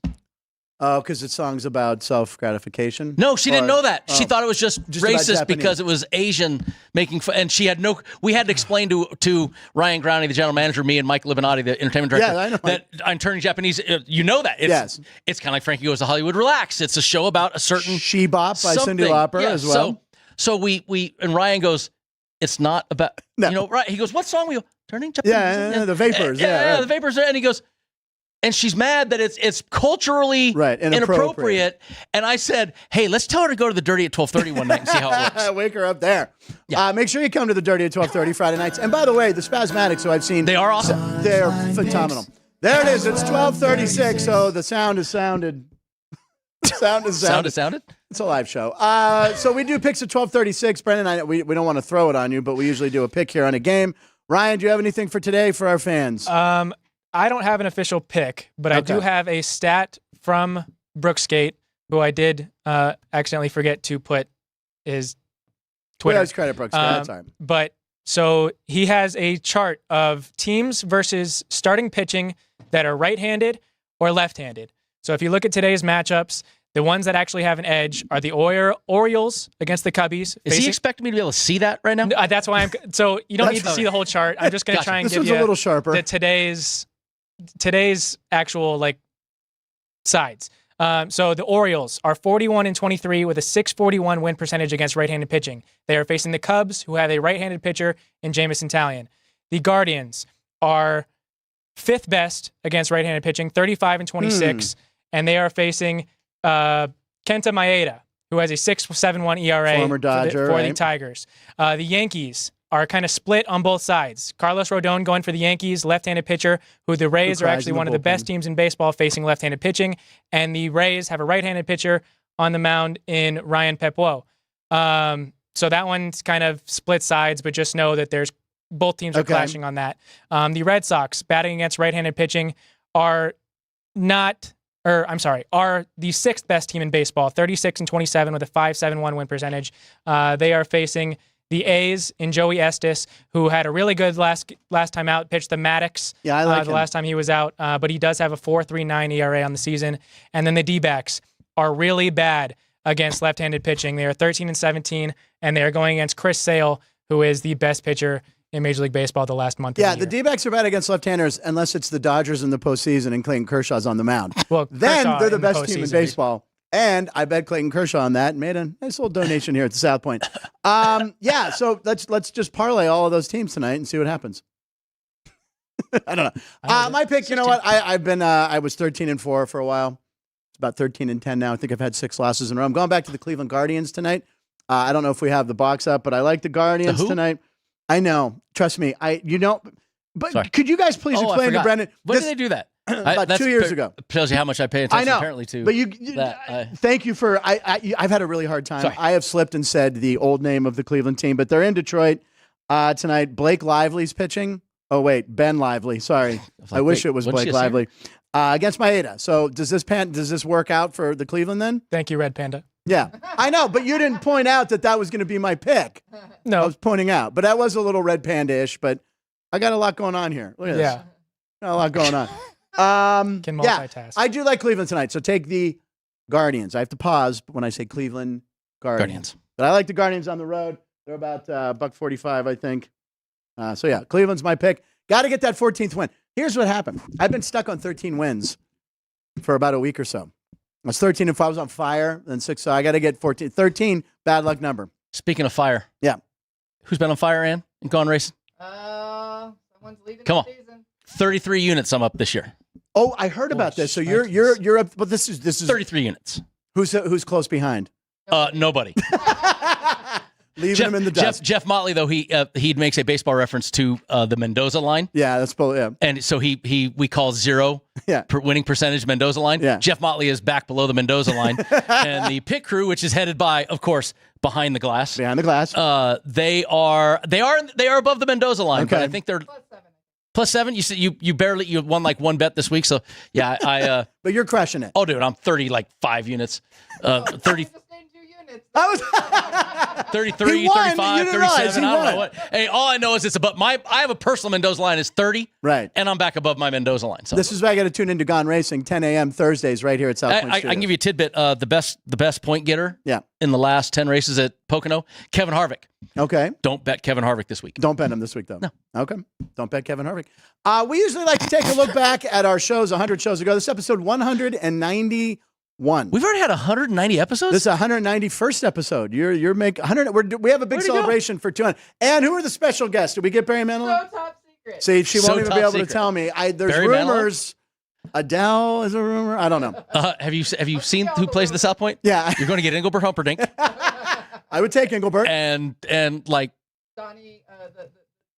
Oh, because it's songs about self-gratification? No, she didn't know that. She thought it was just about racist Japanese. because it was Asian making fun. And she had we had to explain to Ryan Growney, the general manager, me and Mike Libanati, the entertainment director, Yeah, I know. that I'm Turning Japanese. You know that. It's, It's kind of like Frankie Goes to Hollywood Relax. It's a show about a certain She Bop by Cyndi something. Lauper Yeah, as well. So we and Ryan goes, it's not about, right. He goes, what song we go? Turning Japanese. Yeah, the Vapors. Yeah, right. the Vapors. And he goes, and she's mad that it's culturally inappropriate. And I said, hey, let's tell her to go to the Dirty at 12:30 one night and see how it works. Wake her up there. Yeah. Make sure you come to the Dirty at 12:30 Friday nights. And by the way, the Spasmatics, who I've seen. They are awesome. They're phenomenal. There it is. It's 12:36, so the sound is sounded. Sound is sounded. It's a live show. So we do picks at 12:36. Brendan, we don't want to throw it on you, but we usually do a pick here on a game. Ryan, do you have anything for today for our fans? I don't have an official pick, but I do have a stat from Brookskate, who I did accidentally forget to put his Twitter. We always credit Brooks. That's all right. But so he has a chart of teams versus starting pitching that are right-handed or left-handed. So if you look at today's matchups, the ones that actually have an edge are the Orioles against the Cubbies. Is he expecting me to be able to see that right now? No, that's why I'm. So you don't need to see the whole chart. I'm just going to try and give you a little sharper. Today's actual sides. So the Orioles are 41-23 with a .641 win percentage against right-handed pitching. They are facing the Cubs, who have a right-handed pitcher in Jamison Talion. The Guardians are 5th best against right-handed pitching, 35-26, and they are facing Kenta Maeda, who has a 6.71 ERA Former Dodger, for the Tigers. The Yankees are kind of split on both sides. Carlos Rodon going for the Yankees, left-handed pitcher, who the Rays are actually one of the best teams in baseball facing left-handed pitching, and the Rays have a right-handed pitcher on the mound in Ryan Pepoe. So that one's kind of split sides, but just know that there's both teams are clashing on that. The Red Sox, batting against right-handed pitching, are the 6th best team in baseball, 36-27 with a .571 win percentage. They are facing the A's in Joey Estes, who had a really good last time out, pitched the Maddox I like the him. last time he was out, but he does have a 4.39 ERA on the season. And then the D-backs are really bad against left-handed pitching. They are 13-17, and they are going against Chris Sale, who is the best pitcher in Major League Baseball the last month. Yeah, the D-backs are bad against left-handers unless it's the Dodgers in the postseason and Clayton Kershaw's on the mound. Well, then Kershaw they're the in best team in postseason. baseball. And I bet Clayton Kershaw on that made a nice little donation here at the South Point. So let's just parlay all of those teams tonight and see what happens. I don't know. My pick, 16. You know what? I was 13-4 for a while. It's about 13-10 now. I think I've had 6 losses in a row. I'm going back to the Cleveland Guardians tonight. I don't know if we have the box up, but I like the Guardians tonight. I know. Trust me. But Sorry. Could you guys please explain to Brendan? When did they do that? About 2 years ago. Tells you how much I pay attention. I know. Apparently to but that. Thank you for. I've had a really hard time. Sorry. I have slipped and said the old name of the Cleveland team, but they're in Detroit tonight. Blake Lively's pitching. Oh wait, Ben Lively. Sorry, I wish it was Blake Lively against Maeda. So does this work out for the Cleveland then? Thank you, Red Panda. Yeah, I know, but you didn't point out that was going to be my pick. No, I was pointing out, but that was a little Red Panda-ish. But I got a lot going on here. Look at this. Yeah, got a lot going on. Can multitask. I do like Cleveland tonight. So take the Guardians. I have to pause when I say Cleveland Guardians. But I like the Guardians on the road. They're about $1.45, I think. So yeah, Cleveland's my pick. Got to get that 14th win. Here's what happened. I've been stuck on 13 wins for about a week or so. I was 13 if I was on fire, then 6. So I got to get 14. 13, bad luck number. Speaking of fire. Yeah. Who's been on fire, Ann, in Gaughan Racing? Someone's leaving Come the on. season. 33 units I'm up this year. Oh, I heard about this. So you're up, but this is 33 units. Who's close behind? Nobody. Leaving him in the dust. Jeff Motley, though, he makes a baseball reference to the Mendoza line. Yeah, that's both. Yeah, and so we call 0 winning percentage Mendoza line. Yeah. Jeff Motley is back below the Mendoza line, and the pit crew, which is headed by, of course, behind the glass. Behind the glass. They are above the Mendoza line, Okay. but I think they're +7. You said you won like one bet this week, so yeah, I but you're crushing it. Oh, dude, I'm 5 units. 30. I was 33, He won, 35, you didn't realize 37. he I don't know won. what. Hey, all I know is it's above I have a personal Mendoza line is 30. Right. And I'm back above my Mendoza line. So This is why I got to tune into Gaughan Racing, 10 a.m. Thursdays, right here at South Point I can give you a tidbit. The best point getter in the last 10 races at Pocono, Kevin Harvick. Okay. Don't bet Kevin Harvick this week. Don't bet him this week, though. No. Okay. Don't bet Kevin Harvick. We usually like to take a look back at our shows 100 shows ago. This is episode 191. We've already had 190 episodes? This is 191st episode. You're making 100. We have a big celebration for 200. And who are the special guests? Did we get Barry Manilow? So top secret. See, she won't even be able to secret. tell me. There's Barry rumors. Adele is a rumor. I don't know. Have you seen who plays the South Point? Yeah. You're going to get Engelbert Humperdinck. I would take Engelbert. And like Donnie,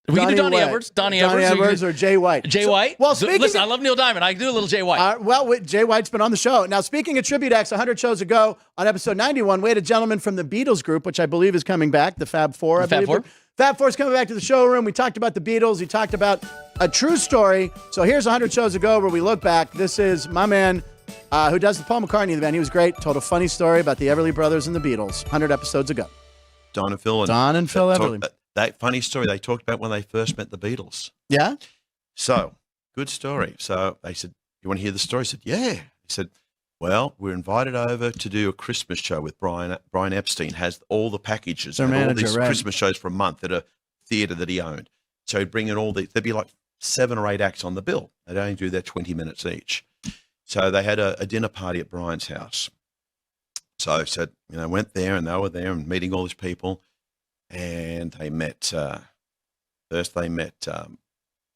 we can do Donnie White. Edwards. Donnie Edwards or Jay White. Jay White? Well, speaking listen, of, I love Neil Diamond. I can do a little Jay White. Jay White's been on the show. Now, speaking of tribute acts, 100 shows ago on episode 91, we had a gentleman from the Beatles group, which I believe is coming back, the Fab Four. Fab Four? Fab Four's coming back to the showroom. We talked about the Beatles. He talked about a true story. So here's 100 shows ago where we look back. This is my man who does the Paul McCartney of the band. He was great. Told a funny story about the Everly Brothers and the Beatles 100 episodes ago. Don and Phil. Everly. That funny story they talked about when they first met the Beatles. Yeah? So, good story. So they said, you want to hear the story? I said, yeah. He said, well, we're invited over to do a Christmas show with Brian. Brian Epstein has all the packages Their and all manager, these right. Christmas shows for a month at a theatre that he owned. So he'd bring in there'd be like 7 or 8 acts on the bill. They'd only do their 20 minutes each. So they had a dinner party at Brian's house. So I said, went there and they were there and meeting all these people. And they met, first they met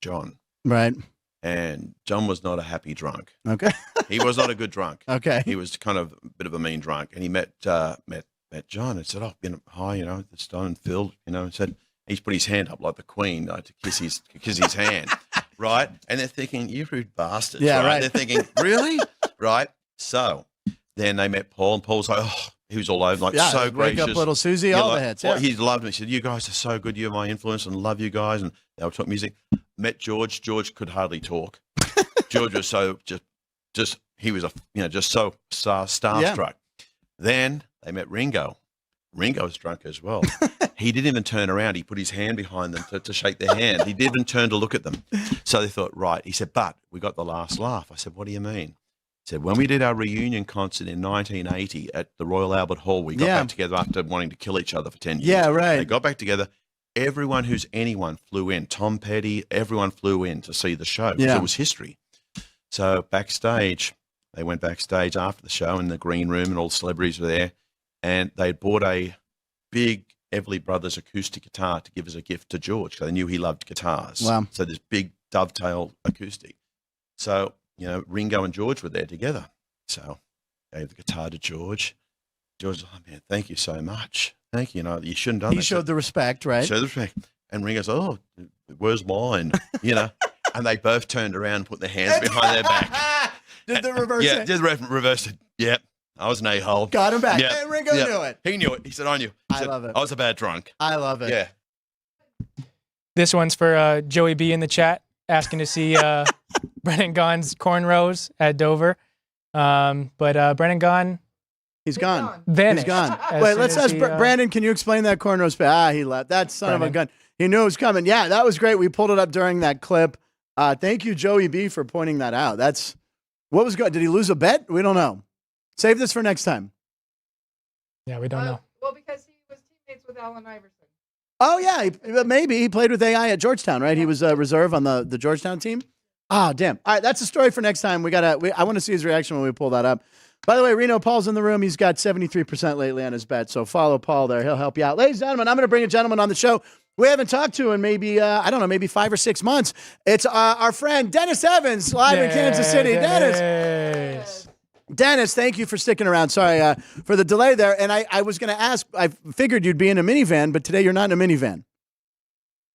John. Right. And John was not a happy drunk. Okay. He was not a good drunk. Okay. He was kind of a bit of a mean drunk. And he met John and said, oh, hi, it's Don and Phil, and said, he's put his hand up like the Queen to kiss his hand, right? And they're thinking, you rude bastards, right? They're thinking, really? Right? So then they met Paul, and Paul's like, oh, he was all over, so gracious. Wake up, little Susie, all the hits. Yeah. He loved me. He said, you guys are so good. You're my influence and love you guys. And they were talking music. Met George. George could hardly talk. George was so he was just so starstruck. Yeah. Then they met Ringo. Ringo was drunk as well. He didn't even turn around. He put his hand behind them to shake their hand. He didn't even turn to look at them. So they thought, right. He said, but we got the last laugh. I said, what do you mean? He said, when we did our reunion concert in 1980 at the Royal Albert Hall, we got back together after wanting to kill each other for 10 years. Yeah, right. They got back together. Everyone who's anyone flew in. Tom Petty, everyone flew in to see the show. Yeah. It was history. So backstage, they went backstage after the show in the green room and all the celebrities were there. And they bought a big Everly Brothers acoustic guitar to give as a gift to George because they knew he loved guitars. Wow. So this big dovetail acoustic. So, Ringo and George were there together. So gave the guitar to George. George was like, oh, man, thank you so much. Thank you. You shouldn't have done that. He showed the respect, right? Showed the respect. And Ringo said, oh, where's mine? And they both turned around and put their hands behind their back. Did the reverse it? Yeah, did the reverse it. Yeah. I was an a-hole. Got him back. Yeah. And Ringo knew it. He knew it. He said, I knew. I love it. I was a bad drunk. I love it. Yeah. This one's for Joey B in the chat, asking to see Brennan Gaughan's cornrows at Dover. But Brennan Gaughan, he's gone. Vanished. He's gone. Wait, let's ask Brandon, can you explain that cornrows? He left. That son of a gun. He knew it was coming. Yeah, that was great. We pulled it up during that clip. Thank you, Joey B, for pointing that out. What was good? Did he lose a bet? We don't know. Save this for next time. Yeah, we don't know. Well, because he was teammates with Allen Iverson. Oh, yeah. Maybe he played with AI at Georgetown, right? He was a reserve on the Georgetown team. Oh, damn. All right, that's a story for next time. I want to see his reaction when we pull that up. By the way, Reno Paul's in the room. He's got 73% lately on his bet, so follow Paul there. He'll help you out. Ladies and gentlemen, I'm going to bring a gentleman on the show we haven't talked to in maybe, maybe 5 or 6 months. It's our friend Dennis Evans, live in Kansas City. Dennis, thank you for sticking around. Sorry for the delay there. And I was going to ask, I figured you'd be in a minivan, but today you're not in a minivan.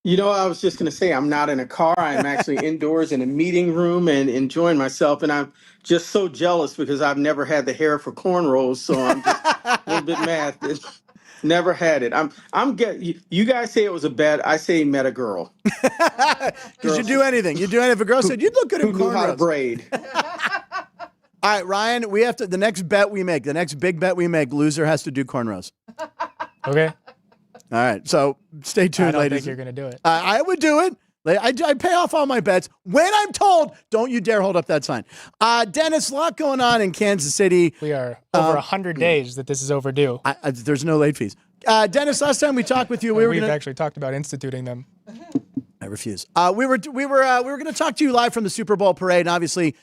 You know, I was just going to say I'm not in a car. I'm actually indoors in a meeting room and enjoying myself. And I'm just so jealous because I've never had the hair for cornrows. So I'm just a little bit mad. Never had it. You guys say it was a bet. I say met a girl. Because you do anything. You do anything. If a girl said, you'd look good in cornrows. Who knew how to braid. All right, Ryan, the next bet we make, the next big bet we make, loser has to do cornrows. Okay. All right, so stay tuned, ladies. I don't think you're going to do it. I would do it. I pay off all my bets when I'm told. Don't you dare hold up that sign. Dennis, a lot going on in Kansas City. We are over 100 days that this is overdue. There's no late fees. Dennis, last time we talked with you, we've actually talked about instituting them. I refuse. We were going to talk to you live from the Super Bowl parade, and obviously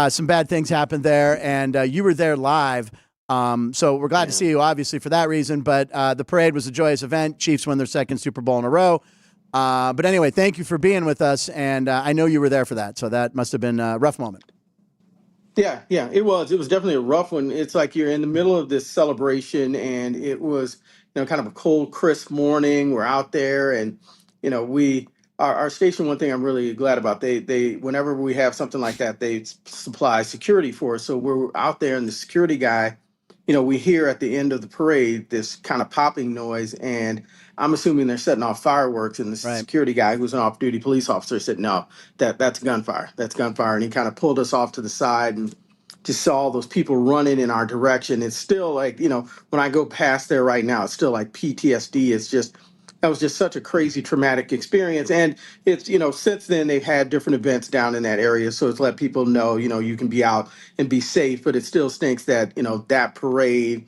some bad things happened there, and you were there live. So we're glad to see you, obviously, for that reason. But the parade was a joyous event. Chiefs won their second Super Bowl in a row. But anyway, thank you for being with us. And I know you were there for that. So that must have been a rough moment. Yeah, it was. It was definitely a rough one. It's like you're in the middle of this celebration, and it was, kind of a cold, crisp morning. We're out there, and, our station, one thing I'm really glad about, they whenever we have something like that, they supply security for us. So we're out there, and the security guy, we hear at the end of the parade this kind of popping noise, and I'm assuming they're setting off fireworks. And the security guy, who's an off-duty police officer, said, "No, that's gunfire. That's gunfire." And he kind of pulled us off to the side and just saw all those people running in our direction. It's still like, when I go past there right now, it's still like PTSD. That was just such a crazy, traumatic experience. And it's, since then they've had different events down in that area. So it's let people know, you can be out and be safe, but it still stinks that, that parade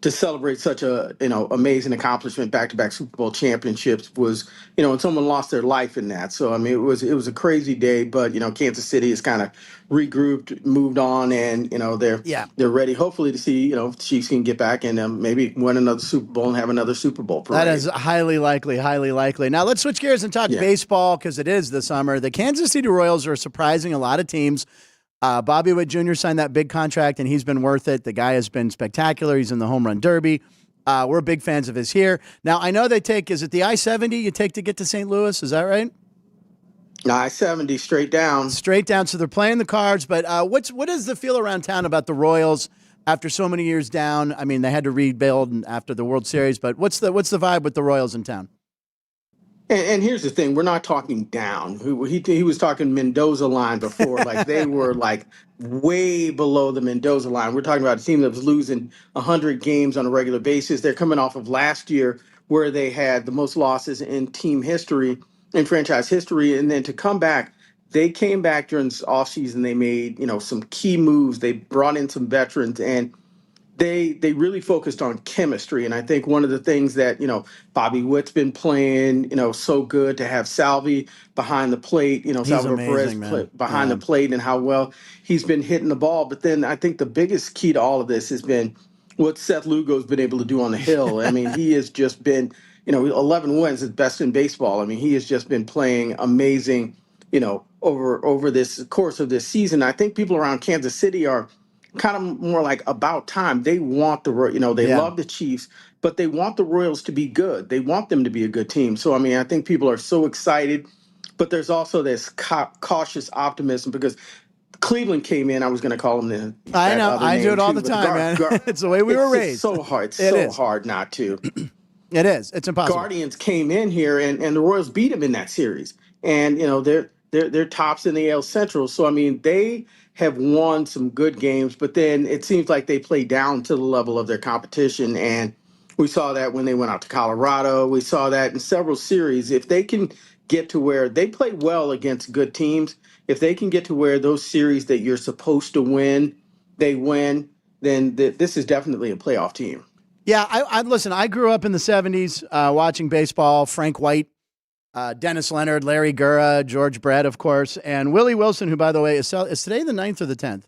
to celebrate such a, amazing accomplishment, back-to-back Super Bowl championships was, and someone lost their life in that. So, I mean, it was a crazy day, but, Kansas City is kind of regrouped, moved on, and, they're ready, hopefully, to see, if Chiefs can get back and maybe win another Super Bowl and have another Super Bowl parade. That is highly likely, highly likely. Now, let's switch gears and talk baseball, because it is the summer. The Kansas City Royals are surprising a lot of teams. Bobby Witt Jr. signed that big contract, and he's been worth it. The guy has been spectacular. He's in the home run derby. We're big fans of his here. Now, I know they take, is it the I-70 you take to get to St. Louis? Is that right? I-70 straight down. Straight down. So they're playing the Cards. But what is the feel around town about the Royals after so many years down? I mean, they had to rebuild after the World Series. But what's the vibe with the Royals in town? And here's the thing, we're not talking down. He was talking Mendoza line before, like they were like way below the Mendoza line. We're talking about a team that was losing 100 games on a regular basis. They're coming off of last year where they had the most losses in team history, in franchise history. And then to come back, they came back during this offseason. They made, some key moves. They brought in some veterans, and they really focused on chemistry. And I think one of the things that, Bobby Witt's been playing, so good to have Salvi behind the plate, Salvador Perez behind the plate, and how well he's been hitting the ball. But then I think the biggest key to all of this has been what Seth Lugo's been able to do on the hill. I mean, he has just been, 11 wins is best in baseball. I mean, he has just been playing amazing, over this course of this season. I think people around Kansas City are kind of more like about time. They want they love the Chiefs, but they want the Royals to be good. They want them to be a good team. So, I mean, I think people are so excited, but there's also this cautious optimism because Cleveland came in. I was going to call them I know. I do it all the time, man. It's the way we were raised. It's so hard. It's so hard not to. It is. It's impossible. Guardians came in here, and the Royals beat them in that series. And, they're tops in the AL Central. So, I mean, they have won some good games, but then it seems like they play down to the level of their competition. And we saw that when they went out to Colorado. We saw that in several series. If they can get to where they play well against good teams, if they can get to where those series that you're supposed to win, they win, then this is definitely a playoff team. Yeah, I listen, I grew up in the 70s watching baseball, Frank White, Dennis Leonard, Larry Gura, George Brett, of course, and Willie Wilson, who, by the way, is today the 9th or the 10th?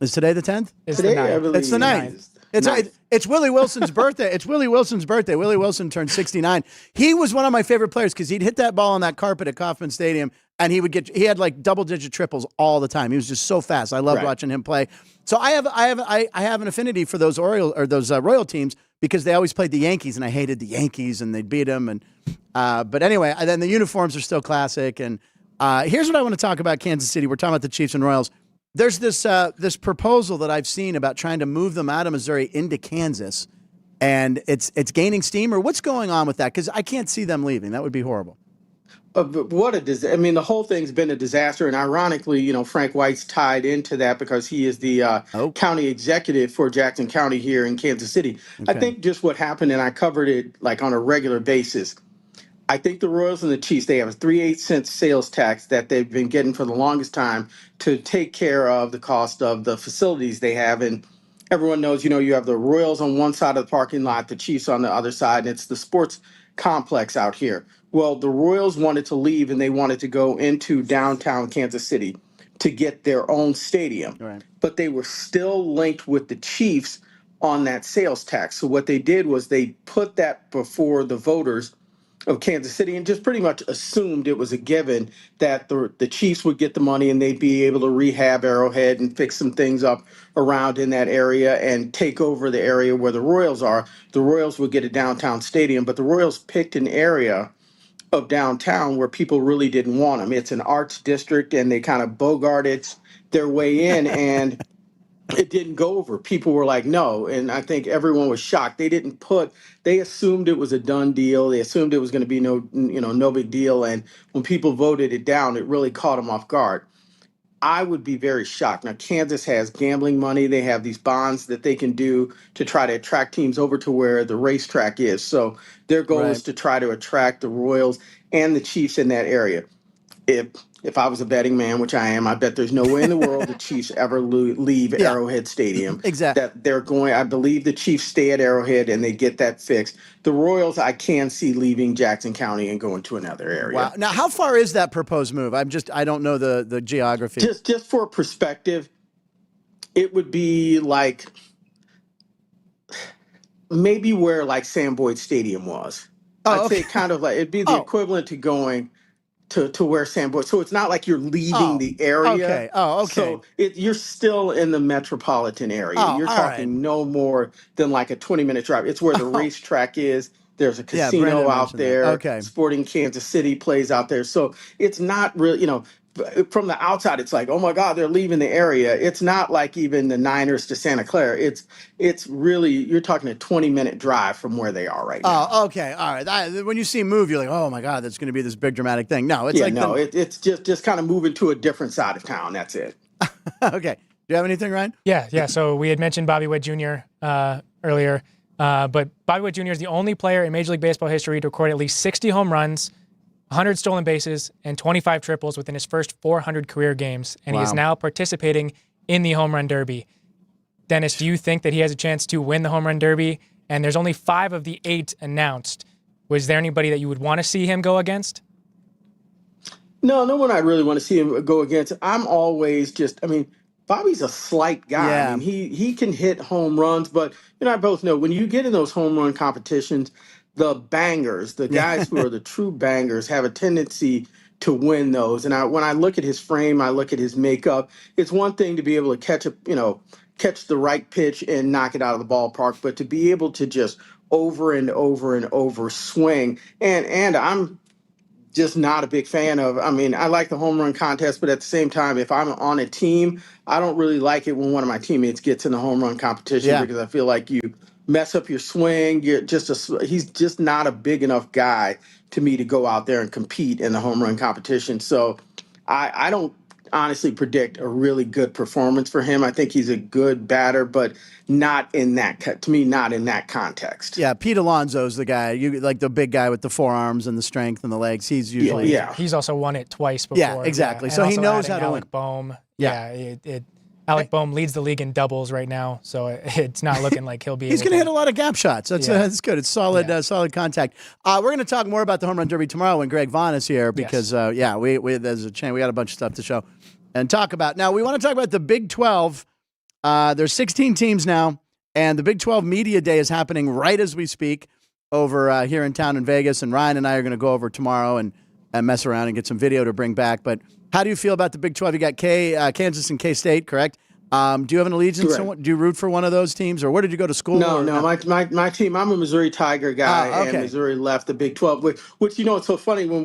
Is today the 10th? It's Today, the 9th. I believe, It's the 9th. It's Willie Wilson's birthday. It's Willie Wilson's birthday. Willie Wilson turned 69. He was one of my favorite players because he'd hit that ball on that carpet at Kauffman Stadium, and he had like double-digit triples all the time. He was just so fast. I loved watching him play. So I have an affinity for those Royal teams because they always played the Yankees, and I hated the Yankees, and they'd beat them. And but anyway, then the uniforms are still classic. And here's what I want to talk about: Kansas City. We're talking about the Chiefs and Royals. There's this proposal that I've seen about trying to move them out of Missouri into Kansas, and it's gaining steam. Or what's going on with that? Because I can't see them leaving. That would be horrible. But what a disaster. I mean, the whole thing's been a disaster. And ironically, Frank White's tied into that because he is the county executive for Jackson County here in Kansas City. Okay. I think just what happened, and I covered it like on a regular basis. I think the Royals and the Chiefs, they have a 3/8 cent sales tax that they've been getting for the longest time to take care of the cost of the facilities they have. And everyone knows, you have the Royals on one side of the parking lot, the Chiefs on the other side, and it's the sports complex out here. Well, the Royals wanted to leave and they wanted to go into downtown Kansas City to get their own stadium. Right. But they were still linked with the Chiefs on that sales tax. So what they did was they put that before the voters of Kansas City and just pretty much assumed it was a given that the Chiefs would get the money and they'd be able to rehab Arrowhead and fix some things up around in that area and take over the area where the Royals are. The Royals would get a downtown stadium, but the Royals picked an area of downtown where people really didn't want them. It's an arts district and they kind of bogarted their way in and it didn't go over. People were like, no. And I think everyone was shocked. They assumed it was a done deal. They assumed it was going to be no big deal. And when people voted it down, it really caught them off guard. I would be very shocked. Now, Kansas has gambling money. They have these bonds that they can do to try to attract teams over to where the racetrack is. So their goal is to try to attract the Royals and the Chiefs in that area. If I was a betting man, which I am, I bet there's no way in the world the Chiefs ever leave Arrowhead Stadium. Exactly. That they're going. I believe the Chiefs stay at Arrowhead and they get that fixed. The Royals, I can see leaving Jackson County and going to another area. Wow. Now, how far is that proposed move? I don't know the geography. Just for perspective, it would be like maybe where like Sam Boyd Stadium was. I'd say kind of like it'd be the equivalent to going to where Sam Boyd. So it's not like you're leaving the area. Okay. Oh, okay. So you're still in the metropolitan area. You're talking no more than like a 20-minute drive. It's where the racetrack is. There's a casino out there. Okay. Sporting Kansas City plays out there. So it's not really, from the outside, it's like, oh my God, they're leaving the area. It's not like even the Niners to Santa Clara. It's really, you're talking a 20-minute drive from where they are right now. Oh, okay. All right. When you see a move, you're like, oh my God, that's going to be this big dramatic thing. No, it's it's just kind of moving to a different side of town. That's it. Okay. Do you have anything, Ryan? Yeah. So we had mentioned Bobby Witt Jr. Earlier, but Bobby Witt Jr. is the only player in Major League Baseball history to record at least 60 home runs, 100 stolen bases, and 25 triples within his first 400 career games, and he is now participating in the Home Run Derby. Dennis, do you think that he has a chance to win the Home Run Derby? And there's only 5 of the 8 announced. Was there anybody that you would want to see him go against? No one I really want to see him go against. I'm always Bobby's a slight guy. Yeah. I mean, he can hit home runs, but I both know when you get in those home run competitions, the bangers, the guys who are the true bangers, have a tendency to win those. And when I look at his frame, I look at his makeup. It's one thing to be able to catch the right pitch and knock it out of the ballpark, but to be able to just over and over and over swing. And I'm just not a big fan of. I mean, I like the home run contest, but at the same time, if I'm on a team, I don't really like it when one of my teammates gets in the home run competition because I feel like you mess up your swing. He's just not a big enough guy to me to go out there and compete in the home run competition. So I don't honestly predict a really good performance for him. I think he's a good batter, but not in that context. Yeah, Pete Alonso's the guy. You like the big guy with the forearms and the strength and the legs. He's usually He's also won it twice before. Yeah, exactly. Yeah. So he knows how to Alec win. Bohm. Alec Bohm leads the league in doubles right now, so it's not looking like he'll be. He's going to hit a lot of gap shots. That's good. It's solid, solid contact. We're going to talk more about the home run derby tomorrow when Greg Vaughn is here because there's a chance we got a bunch of stuff to show and talk about. Now we want to talk about the Big 12. There's 16 teams now, and the Big 12 Media Day is happening right as we speak over here in town in Vegas, and Ryan and I are going to go over tomorrow and mess around and get some video to bring back. But how do you feel about the Big 12? You got Kansas and K-State, correct? Do you have an allegiance? Do you root for one of those teams, or where did you go to school? No. My team. I'm a Missouri Tiger guy, and Missouri left the Big 12. Which it's so funny when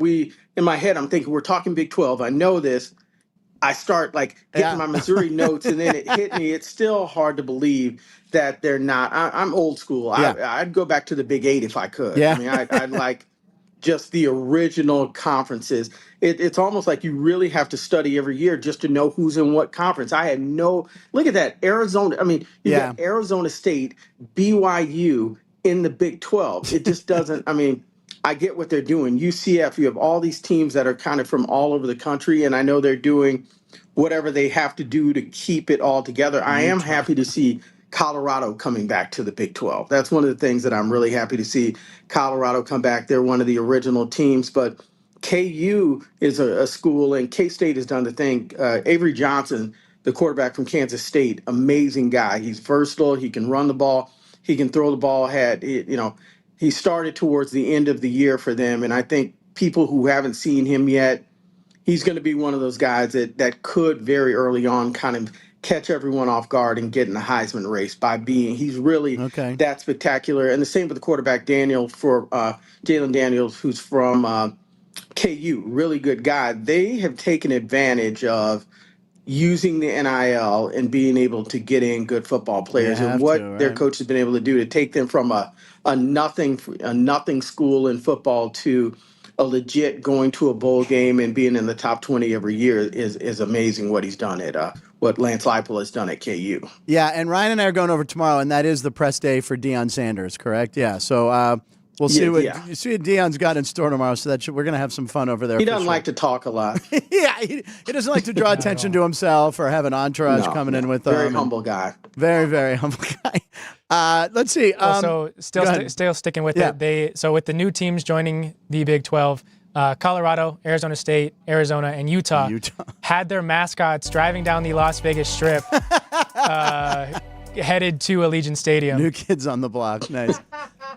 in my head I'm thinking we're talking Big 12. I know this. I start getting my Missouri notes, and then it hit me. It's still hard to believe that they're not. I'm old school. Yeah. I'd go back to the Big 8 if I could. Yeah. I mean, I'd like just the original conferences. It's almost like you really have to study every year just to know who's in what conference. I had no look at that. Arizona. I mean, you got Arizona State, BYU in the Big 12. It just doesn't. I mean, I get what they're doing. UCF, you have all these teams that are kind of from all over the country, and I know they're doing whatever they have to do to keep it all together. I am happy to see Colorado coming back to the Big 12. That's one of the things that I'm really happy to see Colorado come back. They're one of the original teams, but KU is a school, and K-State has done the thing. Avery Johnson, the quarterback from Kansas State, amazing guy. He's versatile. He can run the ball. He can throw the ball. He started towards the end of the year for them, and I think people who haven't seen him yet, he's going to be one of those guys that could very early on kind of catch everyone off guard and get in the Heisman race he's really that spectacular. And the same with the quarterback Jalen Daniels, who's from KU, really good guy. They have taken advantage of using the NIL and being able to get in good football players, and what their coach has been able to do to take them from a nothing school in football to a legit going to a bowl game and being in the top 20 every year is amazing. What he's done what Lance Leipold has done at KU. Yeah, and Ryan and I are going over tomorrow, and that is the press day for Deion Sanders, correct? Yeah, so we'll see what Deion's got in store tomorrow. So we're going to have some fun over there. He doesn't like to talk a lot. Yeah, he doesn't like to draw attention to himself or have an entourage coming in with him. Very humble guy. Very, very humble guy. Let's see. So still sticking with it. So with the new teams joining the Big 12, Colorado, Arizona State, Arizona, and Utah had their mascots driving down the Las Vegas Strip, headed to Allegiant Stadium. New kids on the block. Nice.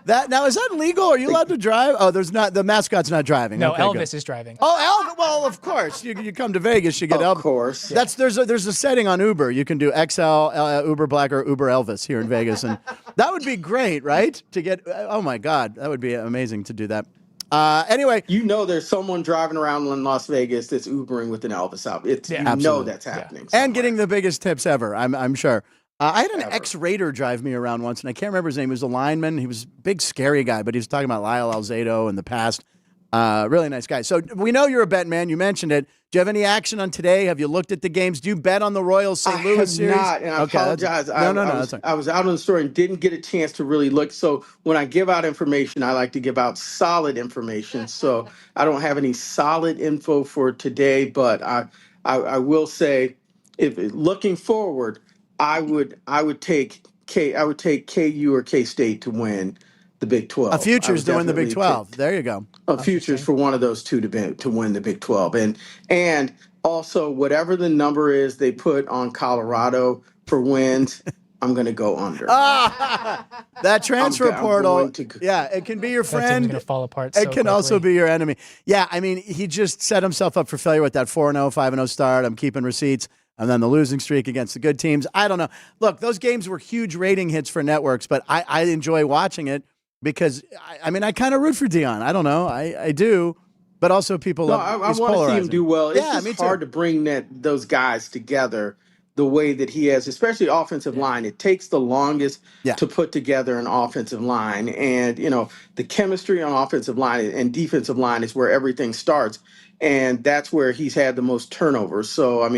Now, is that legal? Are you allowed to drive? Oh, the mascot's not driving. No, okay, Elvis is driving. Oh, Elvis. Well, of course. You come to Vegas, you get Elvis. Of course. There's a setting on Uber. You can do XL, Uber Black, or Uber Elvis here in Vegas, and that would be great, right? To get. Oh my God, that would be amazing to do that. Anyway, there's someone driving around in Las Vegas that's Ubering with an Elvis out. That's happening. And getting the biggest tips ever. I'm sure. I had an ex-Raider drive me around once, and I can't remember his name. He was a lineman. He was a big, scary guy, but he was talking about Lyle Alzado in the past. Really nice guy. So we know you're a bet man. You mentioned it. Do you have any action on today? Have you looked at the games? Do you bet on the Royals St. Louis series? I have not, and I apologize. I was out on the store and didn't get a chance to really look. So when I give out information, I like to give out solid information. So I don't have any solid info for today, but I will say, if looking forward, I would take KU or K-State to win the Big 12. A futures to win the Big 12. There you go. A futures for one of those two to win the Big 12. And also, whatever the number is they put on Colorado for wins, I'm going to go under. That transfer portal. It can be your friend. That team's going to fall apart. It can also be your enemy. Yeah, I mean, he just set himself up for failure with that 4-0, 5-0 start. I'm keeping receipts. And then the losing streak against the good teams. I don't know. Look, those games were huge rating hits for networks, but I enjoy watching it because, I kind of root for Deion. I don't know. I do. But also people love I want to see him do well. It's just hard to bring those guys together the way that he has, especially offensive line. It takes the longest to put together an offensive line. And, the chemistry on offensive line and defensive line is where everything starts. And that's where he's had the most turnovers. So,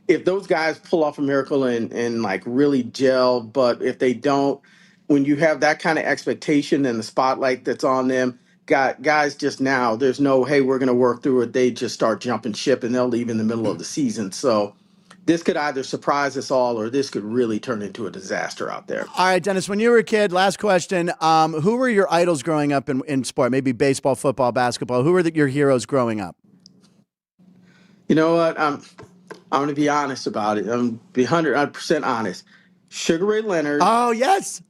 if those guys pull off a miracle and really gel, but if they don't, when you have that kind of expectation and the spotlight that's on them, guys just now, there's no, hey, we're going to work through it. They just start jumping ship and they'll leave in the middle of the season. So this could either surprise us all or this could really turn into a disaster out there. All right, Dennis, when you were a kid, last question, who were your idols growing up in sport? Maybe baseball, football, basketball. Who were your heroes growing up? You know what? I'm going to be honest about it. I'm going to be 100% honest. Sugar Ray Leonard. Oh, yes.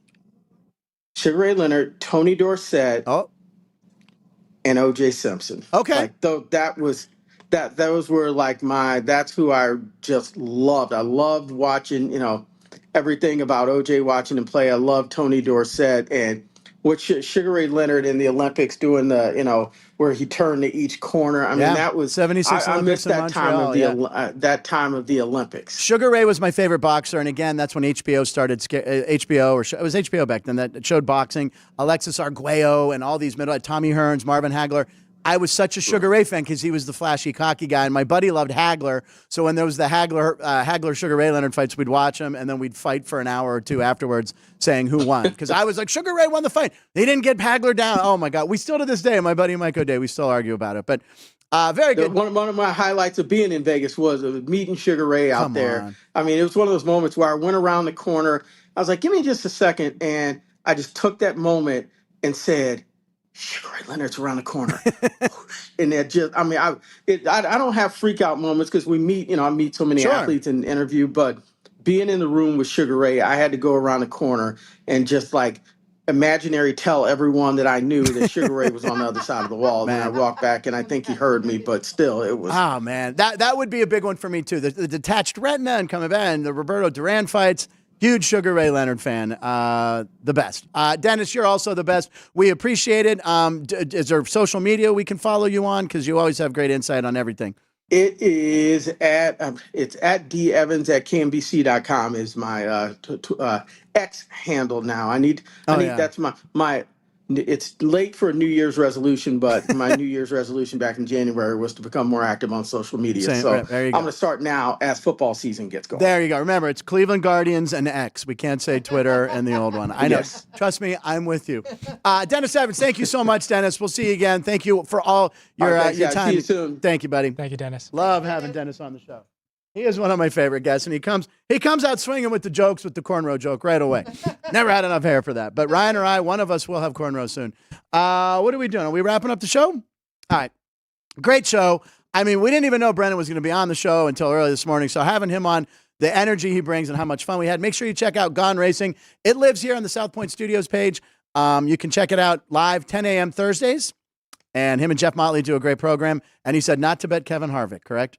Sugar Ray Leonard, Tony Dorsett, and O.J. Simpson. Okay. Like, that was where, like, that's who I just loved. I loved watching, everything about O.J. watching him play. I loved Tony Dorsett and what Sugar Ray Leonard in the Olympics doing where he turned to each corner. I mean, that was 76 I Olympics missed in that time Montreal, of that time of the Olympics. Sugar Ray was my favorite boxer, and again, that's when HBO started. HBO, it was HBO back then that showed boxing. Alexis Arguello and all these Tommy Hearns, Marvin Hagler. I was such a Sugar Ray fan because he was the flashy, cocky guy, and my buddy loved Hagler. So when there was the Hagler Sugar Ray Leonard fights, we'd watch them, and then we'd fight for an hour or two afterwards, saying who won. Because I was like, Sugar Ray won the fight. They didn't get Hagler down. Oh my God, we still to this day, my buddy Mike O'Day, we still argue about it. But very good. One of my highlights of being in Vegas was meeting Sugar Ray out there. I mean, it was one of those moments where I went around the corner. I was like, give me just a second, and I just took that moment and said, Sugar Ray Leonard's around the corner. And that just, I mean, I don't have freak out moments because we meet, I meet so many athletes in the interview, but being in the room with Sugar Ray, I had to go around the corner and just like imaginary tell everyone that I knew that Sugar Ray was on the other side of the wall. And I walked back and I think he heard me, but still it was. Oh man, that would be a big one for me too. The detached retina and coming back and the Roberto Duran fights. Huge Sugar Ray Leonard fan. The best. Dennis, you're also the best. We appreciate it. Is there social media we can follow you on? Because you always have great insight on everything. It is it's at devans@kmbc.com is my X handle now. That's my it's late for a New Year's resolution, but my New Year's resolution back in January was to become more active on social media. So there you I'm go. going to start now as football season gets going. There you go. Remember, it's Cleveland Guardians and X. We can't say Twitter and the old one. I know. Yes. Trust me, I'm with you. Dennis Evans, thank you so much, Dennis. We'll see you again. Thank you for all your time. See you soon. Thank you, buddy. Thank you, Dennis. Love having Dennis on the show. He is one of my favorite guests, and he comes out swinging with the jokes, with the cornrow joke right away. Never had enough hair for that. But Ryan or I, one of us will have cornrow soon. What are we doing? Are we wrapping up the show? All right. Great show. I mean, we didn't even know Brennan was going to be on the show until early this morning. So having him on, the energy he brings and how much fun we had. Make sure you check out Gaughan Racing. It lives here on the South Point Studios page. You can check it out live 10 a.m. Thursdays. And him and Jeff Motley do a great program. And he said not to bet Kevin Harvick, correct?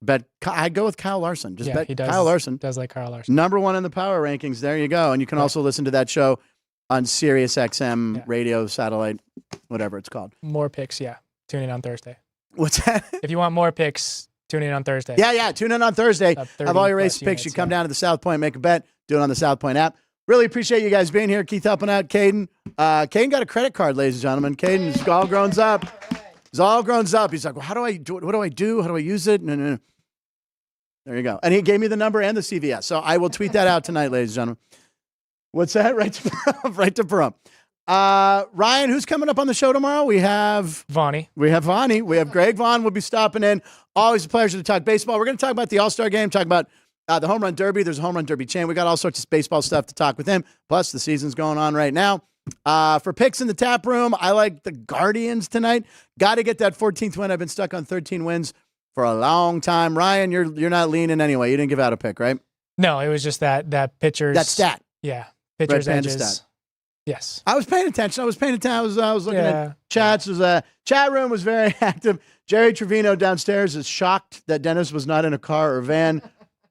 Bet I'd go with Kyle Larson. Just bet Kyle Larson. Does like Kyle Larson. #1 in the power rankings. There you go. And you can also listen to that show on Sirius XM radio, satellite, whatever it's called. More picks, yeah. Tune in on Thursday. What's that? If you want more picks, tune in on Thursday. Yeah. Tune in on Thursday. Have all your race picks. You come down to the South Point, make a bet, do it on the South Point app. Really appreciate you guys being here. Keith helping out. Caden. Caden got a credit card, ladies and gentlemen. Caden is all grown up. He's all grown up. He's like, well, how do I do it? What do I do? How do I use it? No. There you go. And he gave me the number and the CVS. So I will tweet that out tonight, ladies and gentlemen. What's that? Right to Pahrump. Ryan, who's coming up on the show tomorrow? We have Vonnie. We have Greg Vaughn will be stopping in. Always a pleasure to talk baseball. We're going to talk about the All-Star game, talk about the Home Run Derby. There's a Home Run Derby chain. We got all sorts of baseball stuff to talk with him. Plus, the season's going on right now. For picks in the tap room, I like the Guardians tonight. Got to get that 14th win. I've been stuck on 13 wins for a long time. Ryan, you're not leaning anyway. You didn't give out a pick, right? No, it was just that pitcher's. That stat. Yeah. Pitcher's Red Panda edges. stat. Yes. I was paying attention. I was looking at chats. Chat room was very active. Jerry Trevino downstairs is shocked that Dennis was not in a car or van.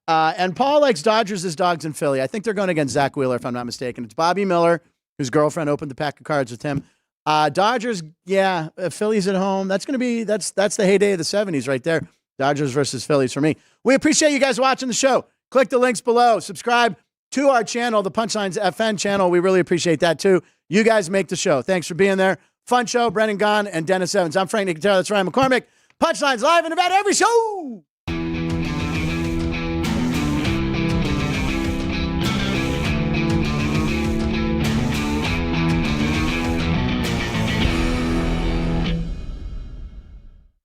And Paul likes Dodgers as dogs in Philly. I think they're going against Zach Wheeler, if I'm not mistaken. It's Bobby Miller, whose girlfriend opened the pack of cards with him. Dodgers, Phillies at home. That's going to be that's the heyday of the 70s right there. Dodgers versus Phillies for me. We appreciate you guys watching the show. Click the links below. Subscribe to our channel, the Punchlines FN channel. We really appreciate that too. You guys make the show. Thanks for being there. Fun show. Brennan Gaughan and Dennis Evans. I'm Frank Nicotero. That's Ryan McCormick. Punchlines live in about every show.